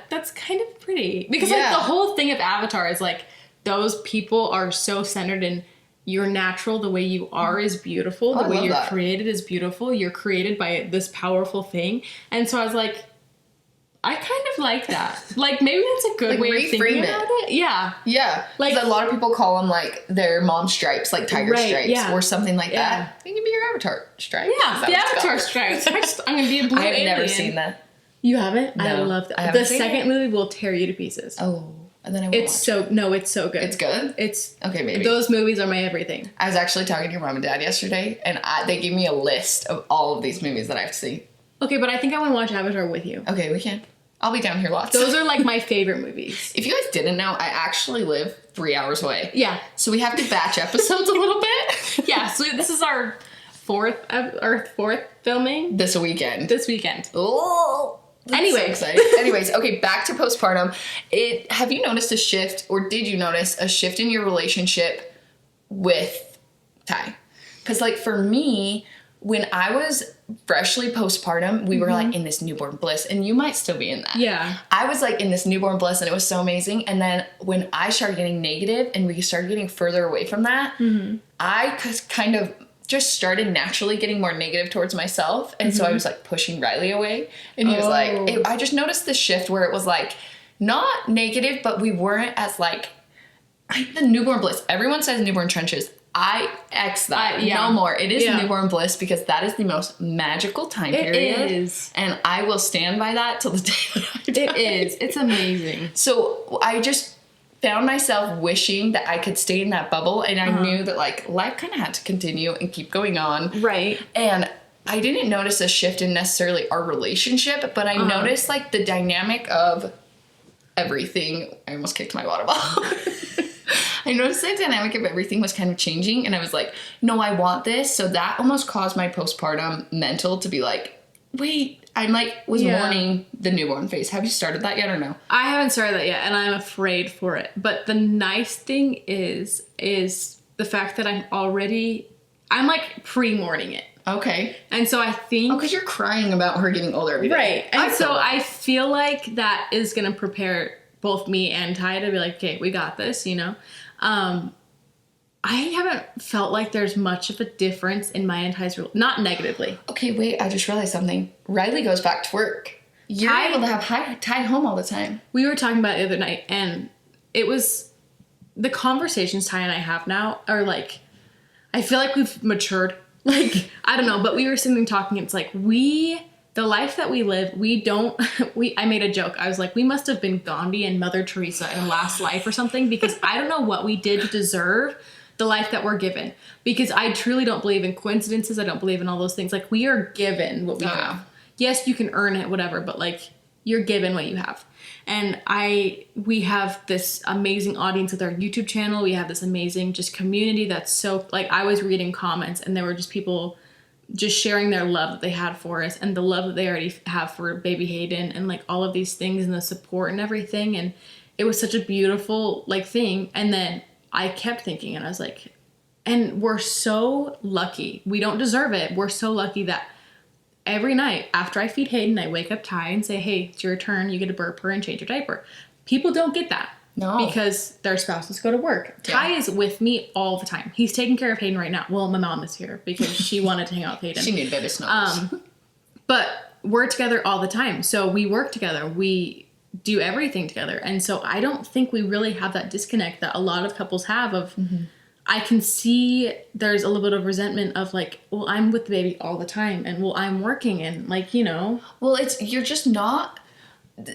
that's kind of pretty. Because like the whole thing of Avatar is like, those people are so centered in you're natural. The way you are is beautiful. The way you're created is beautiful. You're created by this powerful thing. And so I was like, I kind of like that. Like, maybe that's a good way of thinking about it. Yeah. Yeah. Like, a lot of people call them, like, their mom stripes, like tiger stripes or something like that. They can be your Avatar stripes. Yeah, the Avatar stripes. I'm going to be a blue alien. I've never seen that. You haven't? No, I love that. The second movie will tear you to pieces. Oh. And then I won't watch it. No, it's so good. It's good? Okay, maybe. Those movies are my everything. I was actually talking to your mom and dad yesterday, and they gave me a list of all of these movies that I have to see. Okay, but I think I want to watch Avatar with you. Okay, we can. I'll be down here lots. Those are like my favorite movies. If you guys didn't know, I actually live 3 hours away. Yeah. So we have to batch episodes a little bit. Yeah, so this is our fourth filming. This weekend. Oh. Anyways, okay, back to postpartum. Have you noticed a shift, or did you notice a shift in your relationship with Ty? Because, like, for me, when I was freshly postpartum, we were like in this newborn bliss, and you might still be in that. Yeah. I was like in this newborn bliss, and it was so amazing. And then when I started getting negative and we started getting further away from that, I kind of just started naturally getting more negative towards myself. And so I was like pushing Riley away, and he was like, I just noticed this shift where it was like not negative, but we weren't as like the newborn bliss. Everyone says newborn trenches. I X that. No more. It is newborn bliss because that is the most magical time period. It is. And I will stand by that till the day that I die. It is. It's amazing. So I just found myself wishing that I could stay in that bubble. And I knew that, like, life kind of had to continue and keep going on. Right. And I didn't notice a shift in necessarily our relationship, but I noticed, like, the dynamic of everything. I almost kicked my water bottle. I noticed the dynamic of everything was kind of changing, and I was like, no, I want this. So that almost caused my postpartum mental to be like, wait, I'm like, was mourning the newborn phase. Have you started that yet or no? I haven't started that yet, and I'm afraid for it. But the nice thing is the fact that I'm like pre-mourning it. Okay. And so I think... Oh, because you're crying about her getting older every day. Right. And so I feel like that is going to prepare both me and Ty to be like, okay, we got this, you know? I haven't felt like there's much of a difference in my and Ty's not negatively. Okay, wait, I just realized something. Riley goes back to work. You're able to have Ty home all the time. We were talking about it the other night, and it was the conversations Ty and I have now are like, I feel like we've matured. Like, I don't know, but we were sitting there talking, and it's like the life that we live, I made a joke. I was like, we must have been Gandhi and Mother Teresa in last life or something, because I don't know what we did to deserve the life that we're given. Because I truly don't believe in coincidences. I don't believe in all those things. Like, we are given what we have. Yes, you can earn it, whatever, but like, you're given what you have. And we have this amazing audience with our YouTube channel. We have this amazing just community that's so, like, I was reading comments, and there were just people just sharing their love that they had for us, and the love that they already have for baby Hayden, and like all of these things, and the support and everything. And it was such a beautiful like thing. And then I kept thinking, and I was like, and we're so lucky. We don't deserve it. We're so lucky that every night after I feed Hayden, I wake up Ty and say, hey, it's your turn. You get to burp her and change your diaper. People don't get that. No. Because their spouses go to work. Yeah. Ty is with me all the time. He's taking care of Hayden right now. Well, my mom is here because she wanted to hang out with Hayden. She needed baby snuggles. But we're together all the time. So we work together. We do everything together. And so I don't think we really have that disconnect that a lot of couples have of, I can see there's a little bit of resentment of like, well, I'm with the baby all the time, and well, I'm working, and like, you know. Well, you're just not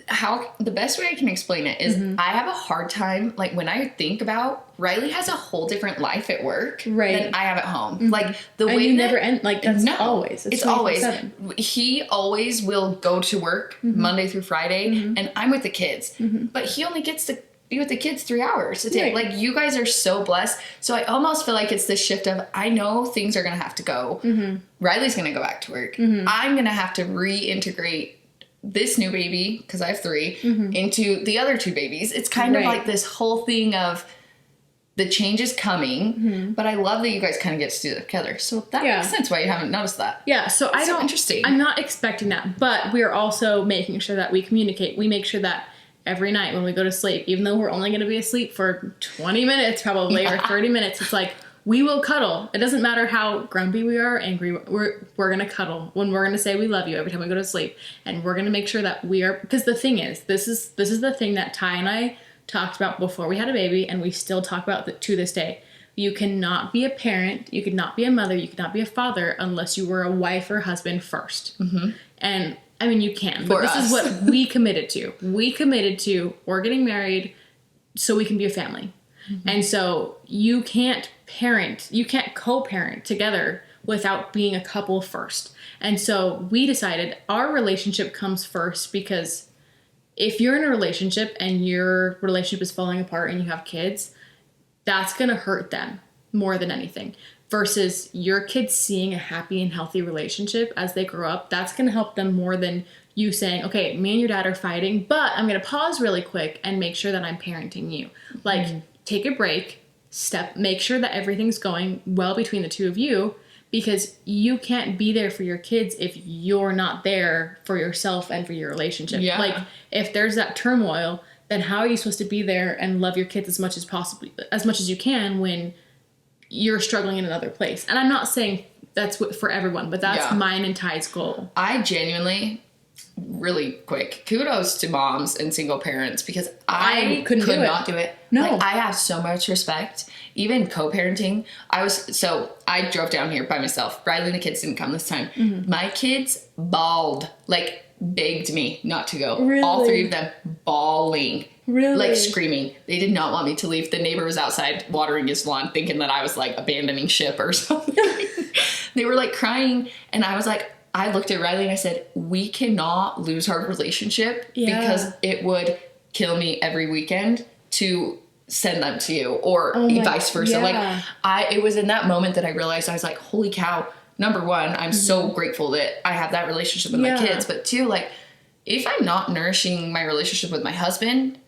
how the best way I can explain it is I have a hard time, like when I think about Riley has a whole different life at work than I have at home. Like the way you never end, like that's always. It's always. He always will go to work Monday through Friday and I'm with the kids. But he only gets to be with the kids 3 hours a day. Like you guys are so blessed. So I almost feel like it's this shift of, I know things are going to have to go. Riley's going to go back to work. I'm going to have to reintegrate this new baby, because I have 3, into the other 2 babies. It's kind of like this whole thing of the change is coming, but I love that you guys kind of get to do that together. So that makes sense why you haven't noticed that. Yeah, so That's so interesting. I'm not expecting that, but we are also making sure that we communicate. We make sure that every night when we go to sleep, even though we're only going to be asleep for 20 minutes probably, or 30 minutes, it's like, we will cuddle. It doesn't matter how grumpy we are, angry, we're going to cuddle when we're going to say we love you every time we go to sleep. And we're going to make sure that we are, because the thing is, this is the thing that Ty and I talked about before we had a baby, and we still talk about to this day. You cannot be a parent, you cannot be a mother, you cannot be a father unless you were a wife or husband first. And I mean, you can, but this is what we committed to. We committed to, we're getting married so we can be a family. And so you can't co-parent together without being a couple first. And so we decided our relationship comes first, because if you're in a relationship and your relationship is falling apart and you have kids, that's going to hurt them more than anything. Versus your kids seeing a happy and healthy relationship as they grow up, that's going to help them more than you saying, okay, me and your dad are fighting, but I'm going to pause really quick and make sure that I'm parenting you. Like, take a break, make sure that everything's going well between the two of you, because you can't be there for your kids if you're not there for yourself and for your relationship. Yeah. Like, if there's that turmoil, then how are you supposed to be there and love your kids as much as you can when you're struggling in another place? And I'm not saying that's for everyone, but that's mine and Ty's goal. I genuinely, really quick, kudos to moms and single parents, because I could not do it. No. Like, I have so much respect. Even co-parenting. I drove down here by myself. Riley and the kids didn't come this time. My kids bawled, like begged me not to go. Really? All 3 of them bawling. Really? Like screaming. They did not want me to leave. The neighbor was outside watering his lawn thinking that I was like abandoning ship or something. They were like crying, and I was like, I looked at Riley and I said, we cannot lose our relationship because it would kill me every weekend to send them to you, or vice versa. Like, it was in that moment that I realized, I was like, holy cow. Number 1, I'm so grateful that I have that relationship with my kids. But 2, like, if I'm not nourishing my relationship with my husband,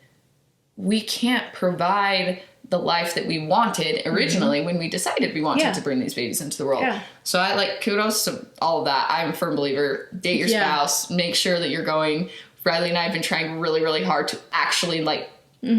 we can't provide the life that we wanted originally when we decided we wanted to bring these babies into the world. So I like, kudos to all of that. I'm a firm believer. Date your spouse. Make sure that you're going. Riley and I have been trying really, really hard to actually, like,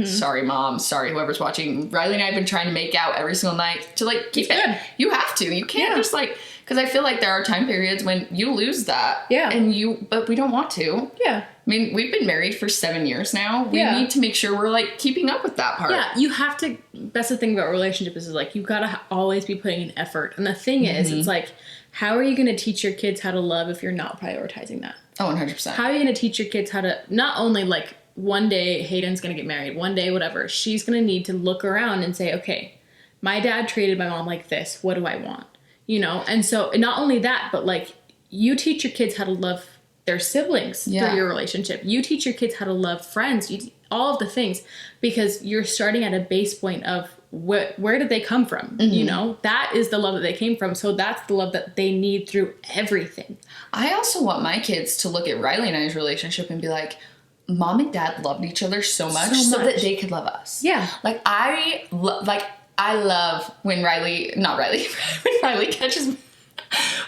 sorry mom, sorry whoever's watching. Riley and I have been trying to make out every single night to, like, keep it. You have to. You can't just, like, because I feel like there are time periods when you lose that. But we don't want to. I mean, we've been married for 7 years now. We need to make sure we're, like, keeping up with that part. You have to. That's the thing about relationships is, like, you've got to always be putting in effort. And the thing is, it's like, how are you going to teach your kids how to love if you're not prioritizing that? Oh, 100%. How are you going to teach your kids how to, not only, like, one day Hayden's going to get married, one day whatever, she's going to need to look around and say, okay, my dad treated my mom like this. What do I want? You know? And so not only that, but, like, you teach your kids how to love their siblings through your relationship. You teach your kids how to love friends, all of the things, because you're starting at a base point of where did they come from? You know, that is the love that they came from. So that's the love that they need through everything. I also want my kids to look at Riley and I's relationship and be like, mom and dad loved each other so much so that they could love us. Like, I love when when Riley catches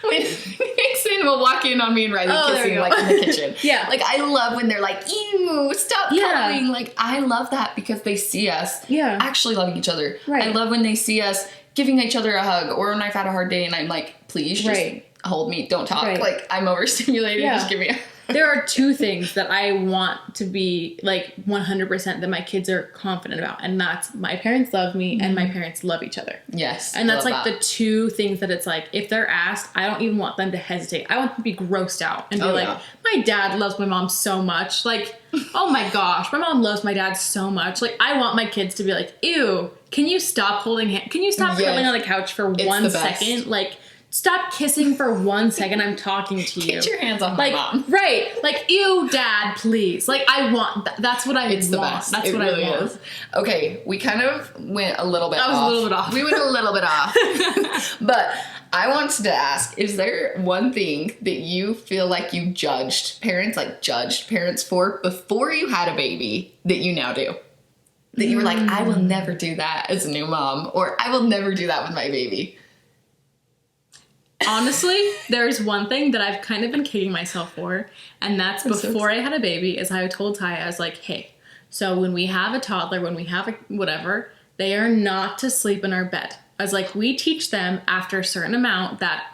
when Nixon will walk in on me and Riley kissing, like, in the kitchen. Like, I love when they're like, ew, stop cuddling. Like, I love that because they see us actually loving each other. I love when they see us giving each other a hug, or when I've had a hard day and I'm like, please just hold me, don't talk. Like, I'm overstimulated, just give me a there are two things that I want to be like 100% that my kids are confident about. And that's my parents love me and my parents love each other. Yes. And that's like the two things that it's like, if they're asked, I don't even want them to hesitate. I want them to be grossed out and be like, my dad loves my mom so much. Like, oh my gosh, my mom loves my dad so much. Like, I want my kids to be like, ew, can you stop holding hands? Can you stop cuddling on the couch for 1 second? Like, stop kissing for 1 second. I'm talking to you. Get your hands off my mom. Right. Like, ew, dad, please. Like, I want that's what I want. It's the best. That's it what really I want. Is. Okay, we kind of went a little bit off. I was a little bit off. We went a little bit off. But I wanted to ask, is there one thing that you feel like you judged parents for before you had a baby that you now do? That you were like, I will never do that as a new mom, or I will never do that with my baby. Honestly, there's one thing that I've kind of been kicking myself for, and that's before I had a baby, is I told Ty, I was like, hey, so when we have a toddler, when we have a whatever, they are not to sleep in our bed. I was like, we teach them after a certain amount that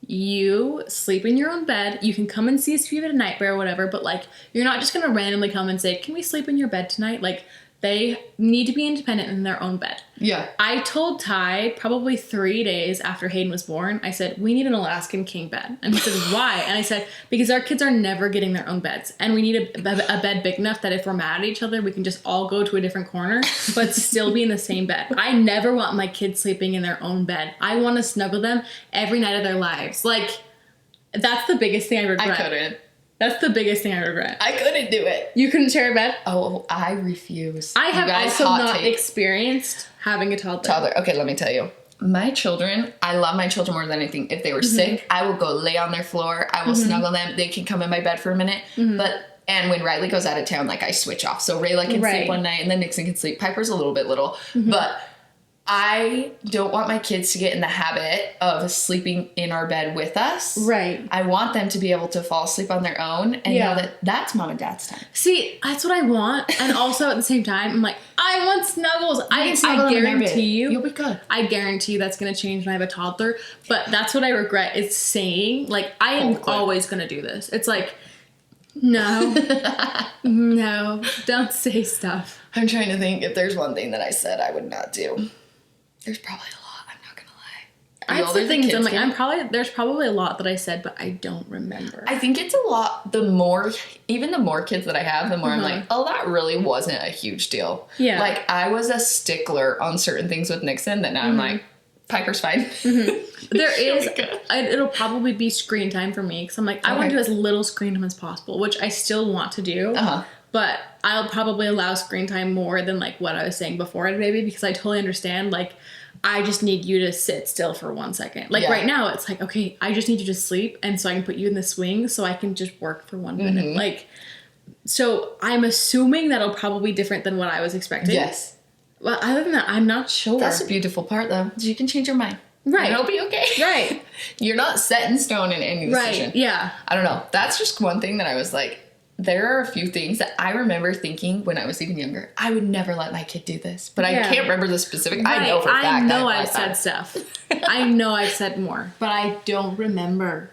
you sleep in your own bed. You can come and see us if you have a night bear or whatever, but like, you're not just going to randomly come and say, can we sleep in your bed tonight? Like, they need to be independent in their own bed. Yeah. I told Ty probably 3 days after Hayden was born, I said, we need an Alaskan king bed. And he said, why? And I said, because our kids are never getting their own beds. And we need a bed big enough that if we're mad at each other, we can just all go to a different corner, but still be in the same bed. I never want my kids sleeping in their own bed. I want to snuggle them every night of their lives. Like, that's the biggest thing I regret. I couldn't. That's the biggest thing I regret. I couldn't do it. You couldn't share a bed? Oh, I refuse. I have also not experienced having a toddler. Okay, let me tell you. My children, I love my children more than anything. If they were sick, I will go lay on their floor. I will snuggle them. They can come in my bed for a minute. And when Riley goes out of town, like, I switch off. So Rayla can sleep one night and then Nixon can sleep. Piper's a little bit little. But I don't want my kids to get in the habit of sleeping in our bed with us. Right. I want them to be able to fall asleep on their own and know that that's mom and dad's time. See, that's what I want. And also at the same time, I'm like, I want snuggles. I guarantee you. You'll be good. I guarantee you that's going to change when I have a toddler. But that's what I regret is saying, like, I am always going to do this. It's like, no, no, don't say stuff. I'm trying to think if there's one thing that I said I would not do. There's probably a lot. I'm not gonna lie. I said things. I'm like, there's probably a lot that I said, but I don't remember. I think it's a lot. The more kids that I have, the more I'm like, oh, that really wasn't a huge deal. Yeah. Like, I was a stickler on certain things with Nixon that now I'm like, Piper's fine. There is. It'll probably be screen time for me because I'm like, I want to do as little screen time as possible, which I still want to do. But I'll probably allow screen time more than like what I was saying before I had a baby because I totally understand. Like, I just need you to sit still for 1 second. Like right now, it's like, okay, I just need you to sleep, and so I can put you in the swing so I can just work for 1 minute. Like, so I'm assuming that'll probably be different than what I was expecting. Yes. Well, other than that, I'm not sure. That's the beautiful part, though. You can change your mind. Right. And it'll be okay. Right. You're not set in stone in any decision. Right. Yeah. I don't know. That's just one thing that I was like, there are a few things that I remember thinking when I was even younger. I would never let my kid do this. But I can't remember the specific. Right. I know for a fact. I know I've said stuff. I know I've said more. But I don't remember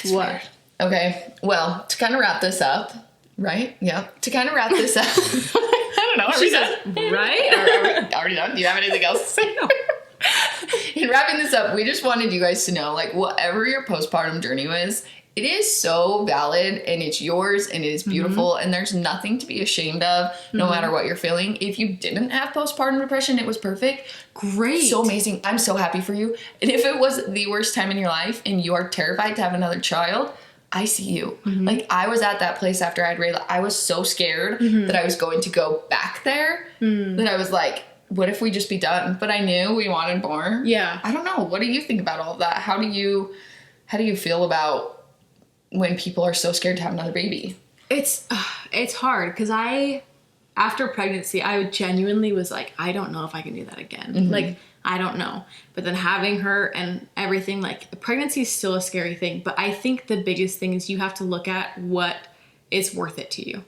what. Weird. Okay. Well, to kind of wrap this up. Right? Yeah. To kind of wrap this up. I don't know. She says, right? Are we already done? Do you have anything else to say? In wrapping this up, we just wanted you guys to know, like, whatever your postpartum journey was, it is so valid and it's yours and it is beautiful and there's nothing to be ashamed of no matter what you're feeling. If you didn't have postpartum depression, it was perfect. Great. So amazing. I'm so happy for you. And if it was the worst time in your life and you are terrified to have another child, I see you. Like, I was at that place after I had Rayla. I was so scared that I was going to go back there that I was like, what if we just be done? But I knew we wanted more. Yeah. I don't know. What do you think about all of that? How do you feel about when people are so scared to have another baby? It's hard because after pregnancy, I genuinely was like, I don't know if I can do that again. Like, I don't know. But then having her and everything, like, pregnancy is still a scary thing. But I think the biggest thing is you have to look at what is worth it to you.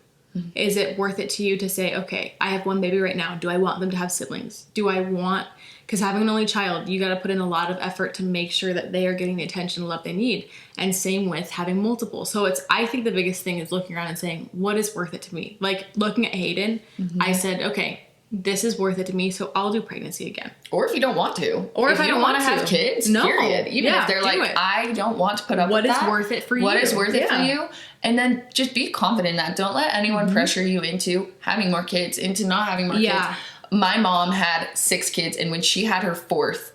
Is it worth it to you to say, okay, I have one baby right now. Do I want them to have siblings? Do I want Because having an only child, you got to put in a lot of effort to make sure that they are getting the attention and love they need. And same with having multiple. So I think the biggest thing is looking around and saying, what is worth it to me? Like looking at Hayden, I said, okay, this is worth it to me, so I'll do pregnancy again. Or if you don't want to. Or if I don't want to have kids, period. Even if they're like, I don't want to put up with that. What is worth it for you? What is worth it for you? And then just be confident in that. Don't let anyone pressure you into having more kids, into not having more kids. My mom had 6 kids, and when she had her 4th,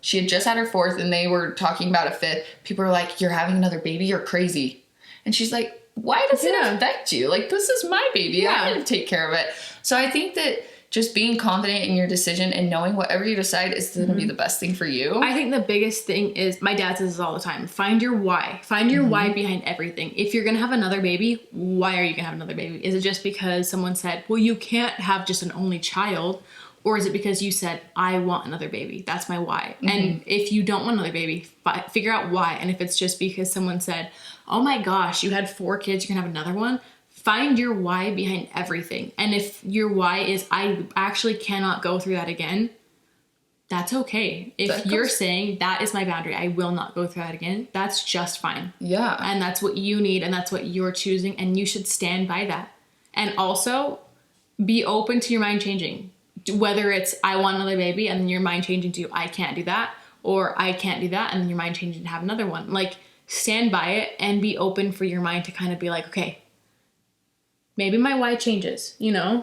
she had just had her 4th, and they were talking about a 5th. People were like, you're having another baby? You're crazy. And she's like, why does it affect you? Like, this is my baby. I'm going to take care of it. So I think that just being confident in your decision and knowing whatever you decide is going to be the best thing for you. I think the biggest thing is, my dad says this all the time, find your why. Find your why behind everything. If you're going to have another baby, why are you going to have another baby? Is it just because someone said, well, you can't have just an only child? Or is it because you said, I want another baby? That's my why. And if you don't want another baby, figure out why. And if it's just because someone said, oh my gosh, you had 4 kids, you're going to have another one. Find your why behind everything. And if your why is, I actually cannot go through that again, that's okay. If you're saying, that is my boundary, I will not go through that again, that's just fine. Yeah. And that's what you need, and that's what you're choosing, and you should stand by that. And also, be open to your mind changing. Whether it's, I want another baby, and then your mind changing to, I can't do that, or I can't do that, and then your mind changing to have another one. Like, stand by it and be open for your mind to kind of be like, okay, maybe my why changes,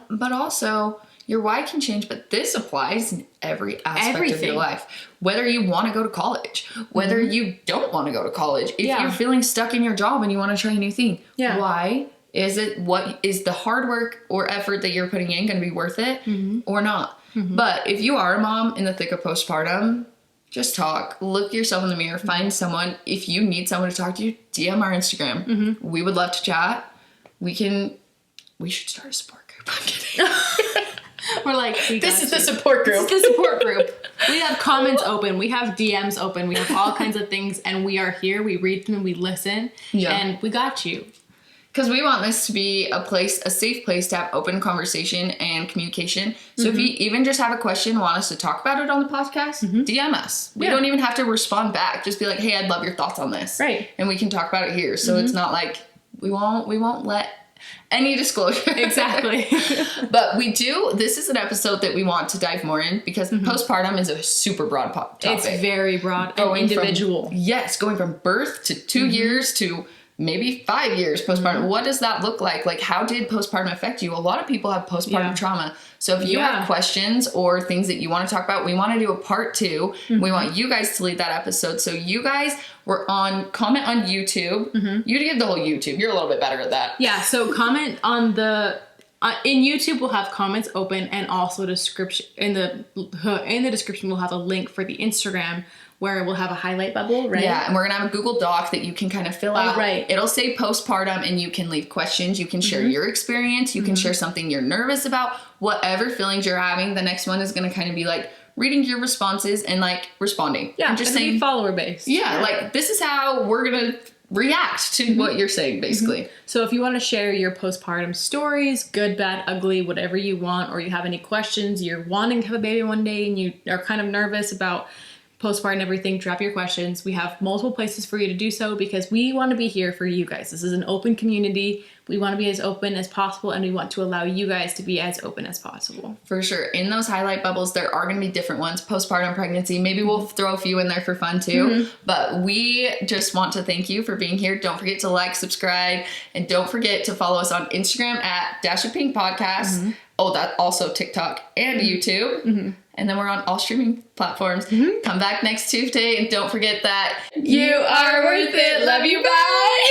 But also, your why can change, but this applies in every aspect of your life. Whether you want to go to college, whether you don't want to go to college, if you're feeling stuck in your job and you want to try a new thing, why is it, what is the hard work or effort that you're putting in going to be worth it or not? But if you are a mom in the thick of postpartum, just talk, look yourself in the mirror, find someone. If you need someone to talk to, DM our Instagram. We would love to chat. We should start a support group. I'm kidding. We're like, this is the support group. This is the support group. We have comments open. We have DMs open. We have all kinds of things, and we are here. We read them and we listen. And we got you. Because we want this to be a safe place to have open conversation and communication. So if you even just have a question, want us to talk about it on the podcast, DM us. We don't even have to respond back. Just be like, hey, I'd love your thoughts on this. Right. And we can talk about it here. So it's not like we won't let any disclosure. Exactly. But this is an episode that we want to dive more in, because postpartum is a super broad topic. It's very broad and individual. Going from birth to 2 years to maybe 5 years postpartum. What does that look like? Like, how did postpartum affect you? A lot of people have postpartum trauma. So if you have questions or things that you want to talk about, we want to do a part 2. We want you guys to lead that episode. So you guys comment on YouTube. You give the whole YouTube. You're a little bit better at that. Yeah. So comment on in YouTube, we'll have comments open, and also description in the description, we'll have a link for the Instagram, where we'll have a highlight bubble, right? Yeah, and we're going to have a Google Doc that you can kind of fill out. Right. It'll say postpartum, and you can leave questions. You can share your experience. You can share something you're nervous about. Whatever feelings you're having, the next one is going to kind of be like reading your responses and like responding. Yeah, and just saying follower based. Yeah, like this is how we're going to react to what you're saying, basically. So if you want to share your postpartum stories, good, bad, ugly, whatever you want, or you have any questions, you're wanting to have a baby one day and you are kind of nervous about postpartum and everything, drop your questions. We have multiple places for you to do so, because we want to be here for you guys. This is an open community. We want to be as open as possible, and we want to allow you guys to be as open as possible. For sure. In those highlight bubbles, there are going to be different ones. Postpartum, pregnancy. Maybe we'll throw a few in there for fun too. But we just want to thank you for being here. Don't forget to like, subscribe, and don't forget to follow us on Instagram at Dash of Pink Podcast. Oh, that also TikTok and YouTube. And then we're on all streaming platforms. Come back next Tuesday, and don't forget that you are worth it. Love you. Bye.